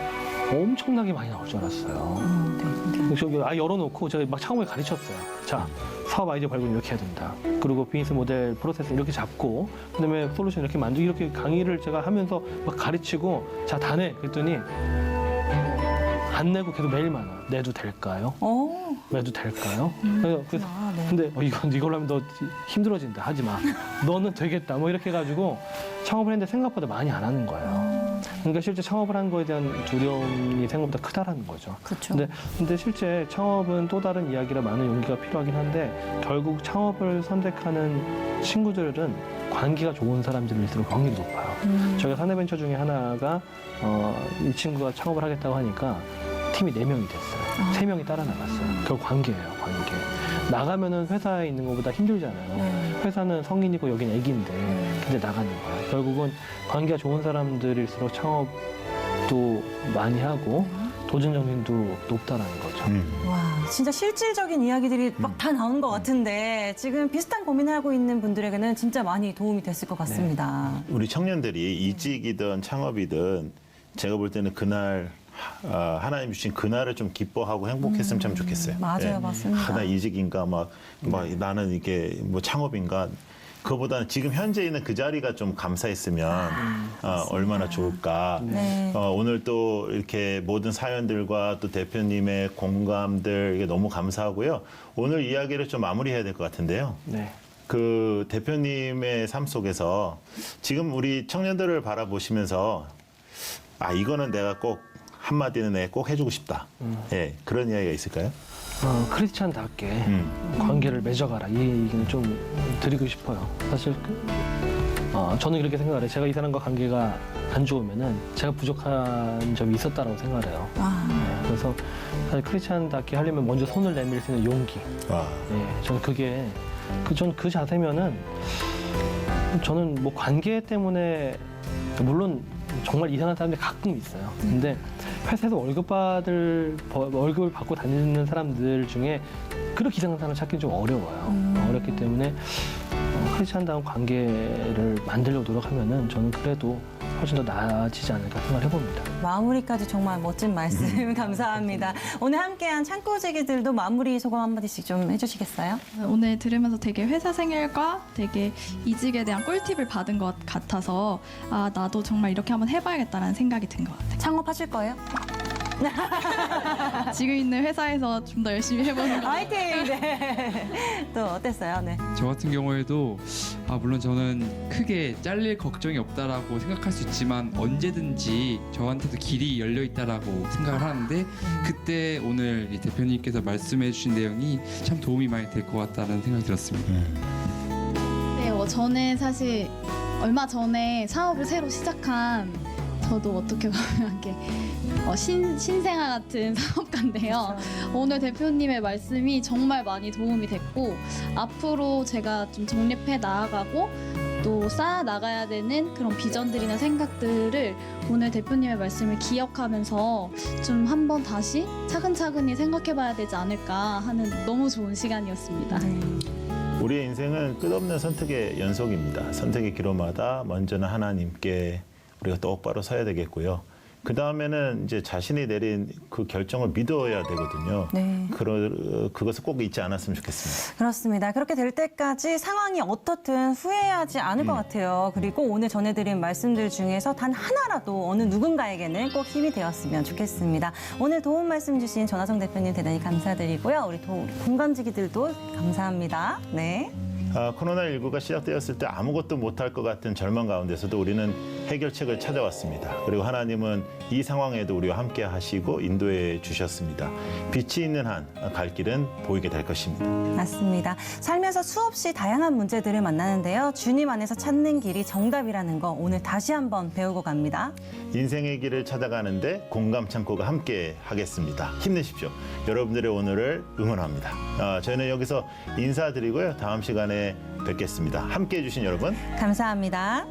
Speaker 3: 엄청나게 많이 나올 줄 알았어요. 저기 열어놓고 제가 막 창업을 가르쳤어요. 자, 사업 아이디어 발굴 이렇게 해야 된다. 그리고 비즈니스 모델 프로세스 이렇게 잡고 그다음에 솔루션 이렇게 만들고 이렇게 강의를 제가 하면서 막 가르치고 자, 다 내. 그랬더니 안 내고 계속 메일만 와. 내도 될까요? 내도 될까요? 그래서 근데 이걸로 하면 너 힘들어진다. 하지 마. 너는 되겠다. 뭐 이렇게 해가지고 창업을 했는데 생각보다 많이 안 하는 거예요. 그러니까 실제 창업을 한 거에 대한 두려움이 생각보다 크다라는 거죠.
Speaker 2: 그렇죠.
Speaker 3: 근데 실제 창업은 또 다른 이야기라 많은 용기가 필요하긴 한데 결국 창업을 선택하는 친구들은 관계가 좋은 사람들일수록 확률이 높아요. 저희가 사내벤처 중에 하나가 이 친구가 창업을 하겠다고 하니까 팀이 4명이 됐어요. 3명이 따라 나갔어요. 결국 관계예요, 관계. 나가면은 회사에 있는 것보다 힘들잖아요. 회사는 성인이고 여긴 애기인데 근데 나가는 거야. 결국은 관계가 좋은 사람들일수록 창업도 많이 하고 도전 정신도 높다라는 거죠.
Speaker 2: 와, 진짜 실질적인 이야기들이 막 다 나오는 것 같은데 지금 비슷한 고민을 하고 있는 분들에게는 진짜 많이 도움이 됐을 것 같습니다.
Speaker 1: 우리 청년들이 이직이든 창업이든 제가 볼 때는 그날 하나님 주신 그날을 좀 기뻐하고 행복했으면 참 좋겠어요.
Speaker 2: 맞아요, 맞습니다.
Speaker 1: 나 이직인가 막 나는 이게 뭐 창업인가 그거보다는 지금 현재 있는 그 자리가 좀 감사했으면 얼마나 좋을까.
Speaker 2: 네.
Speaker 1: 오늘 또 이렇게 모든 사연들과 또 대표님의 공감들 이게 너무 감사하고요. 오늘 이야기를 좀 마무리해야 될 것 같은데요.
Speaker 3: 네.
Speaker 1: 그 대표님의 삶 속에서 지금 우리 청년들을 바라보시면서 이거는 내가 꼭 한마디는 내가 꼭 해주고 싶다. 예, 그런 이야기가 있을까요?
Speaker 3: 크리스찬답게 관계를 맺어가라 이 얘기는 좀 드리고 싶어요. 사실 저는 그렇게 생각을 해요. 제가 이 사람과 관계가 안 좋으면은 제가 부족한 점이 있었다라고 생각을 해요. 네, 그래서 사실 크리스찬답게 하려면 먼저 손을 내밀 수 있는 용기. 저는 그게 전 그 자세면은 저는 뭐 관계 때문에 물론 정말 이상한 사람들이 가끔 있어요. 근데 회사에서 월급을 받고 다니는 사람들 중에 그렇게 이상한 사람을 찾기는 좀 어려워요. 어렵기 때문에 크리스찬다운 관계를 만들려고 노력하면은 저는 그래도 훨씬 더 나아지지 않을까 생각을 해봅니다.
Speaker 2: 마무리까지 정말 멋진 말씀 감사합니다. 오늘 함께한 창고지기들도 마무리 소감 한마디씩 좀 해주시겠어요?
Speaker 8: 오늘 들으면서 되게 회사 생활과 되게 이직에 대한 꿀팁을 받은 것 같아서 나도 정말 이렇게 한번 해봐야겠다는 생각이 든 것 같아요.
Speaker 2: 창업하실 거예요?
Speaker 8: 지금 있는 회사에서 좀 더 열심히 해보는 거.
Speaker 2: 화이팅! 네. 또 어땠어요? 네.
Speaker 5: 저 같은 경우에도 물론 저는 크게 잘릴 걱정이 없다라고 생각할 수 있지만 언제든지 저한테도 길이 열려 있다라고 생각을 하는데 그때 오늘 이 대표님께서 말씀해 주신 내용이 참 도움이 많이 될 것 같다는 생각이 들었습니다.
Speaker 4: 네, 저는 사실 얼마 전에 사업을 새로 시작한 저도 어떻게 보면 이렇게 신생아 같은 사업가인데요. 오늘 대표님의 말씀이 정말 많이 도움이 됐고 앞으로 제가 좀 정립해 나아가고 또 쌓아 나가야 되는 그런 비전들이나 생각들을 오늘 대표님의 말씀을 기억하면서 좀 한번 다시 차근차근히 생각해봐야 되지 않을까 하는 너무 좋은 시간이었습니다.
Speaker 1: 우리의 인생은 끝없는 선택의 연속입니다. 선택의 기로마다 먼저는 하나님께 우리가 똑바로 서야 되겠고요. 그 다음에는 이제 자신이 내린 그 결정을 믿어야 되거든요.
Speaker 2: 네.
Speaker 1: 그것을 꼭 잊지 않았으면 좋겠습니다.
Speaker 2: 그렇습니다. 그렇게 될 때까지 상황이 어떻든 후회하지 않을 것 같아요. 그리고 오늘 전해드린 말씀들 중에서 단 하나라도 어느 누군가에게는 꼭 힘이 되었으면 좋겠습니다. 오늘 도움 말씀 주신 전하성 대표님 대단히 감사드리고요. 우리 공감지기들도 감사합니다. 네.
Speaker 1: 코로나19가 시작되었을 때 아무것도 못할 것 같은 절망 가운데서도 우리는 해결책을 찾아왔습니다. 그리고 하나님은 이 상황에도 우리와 함께 하시고 인도해 주셨습니다. 빛이 있는 한 갈 길은 보이게 될 것입니다.
Speaker 2: 맞습니다. 살면서 수없이 다양한 문제들을 만나는데요. 주님 안에서 찾는 길이 정답이라는 거 오늘 다시 한번 배우고 갑니다.
Speaker 1: 인생의 길을 찾아가는데 공감 창고가 함께 하겠습니다. 힘내십시오. 여러분들의 오늘을 응원합니다. 저희는 여기서 인사드리고요. 다음 시간에 뵙겠습니다. 함께해 주신 여러분
Speaker 2: 감사합니다.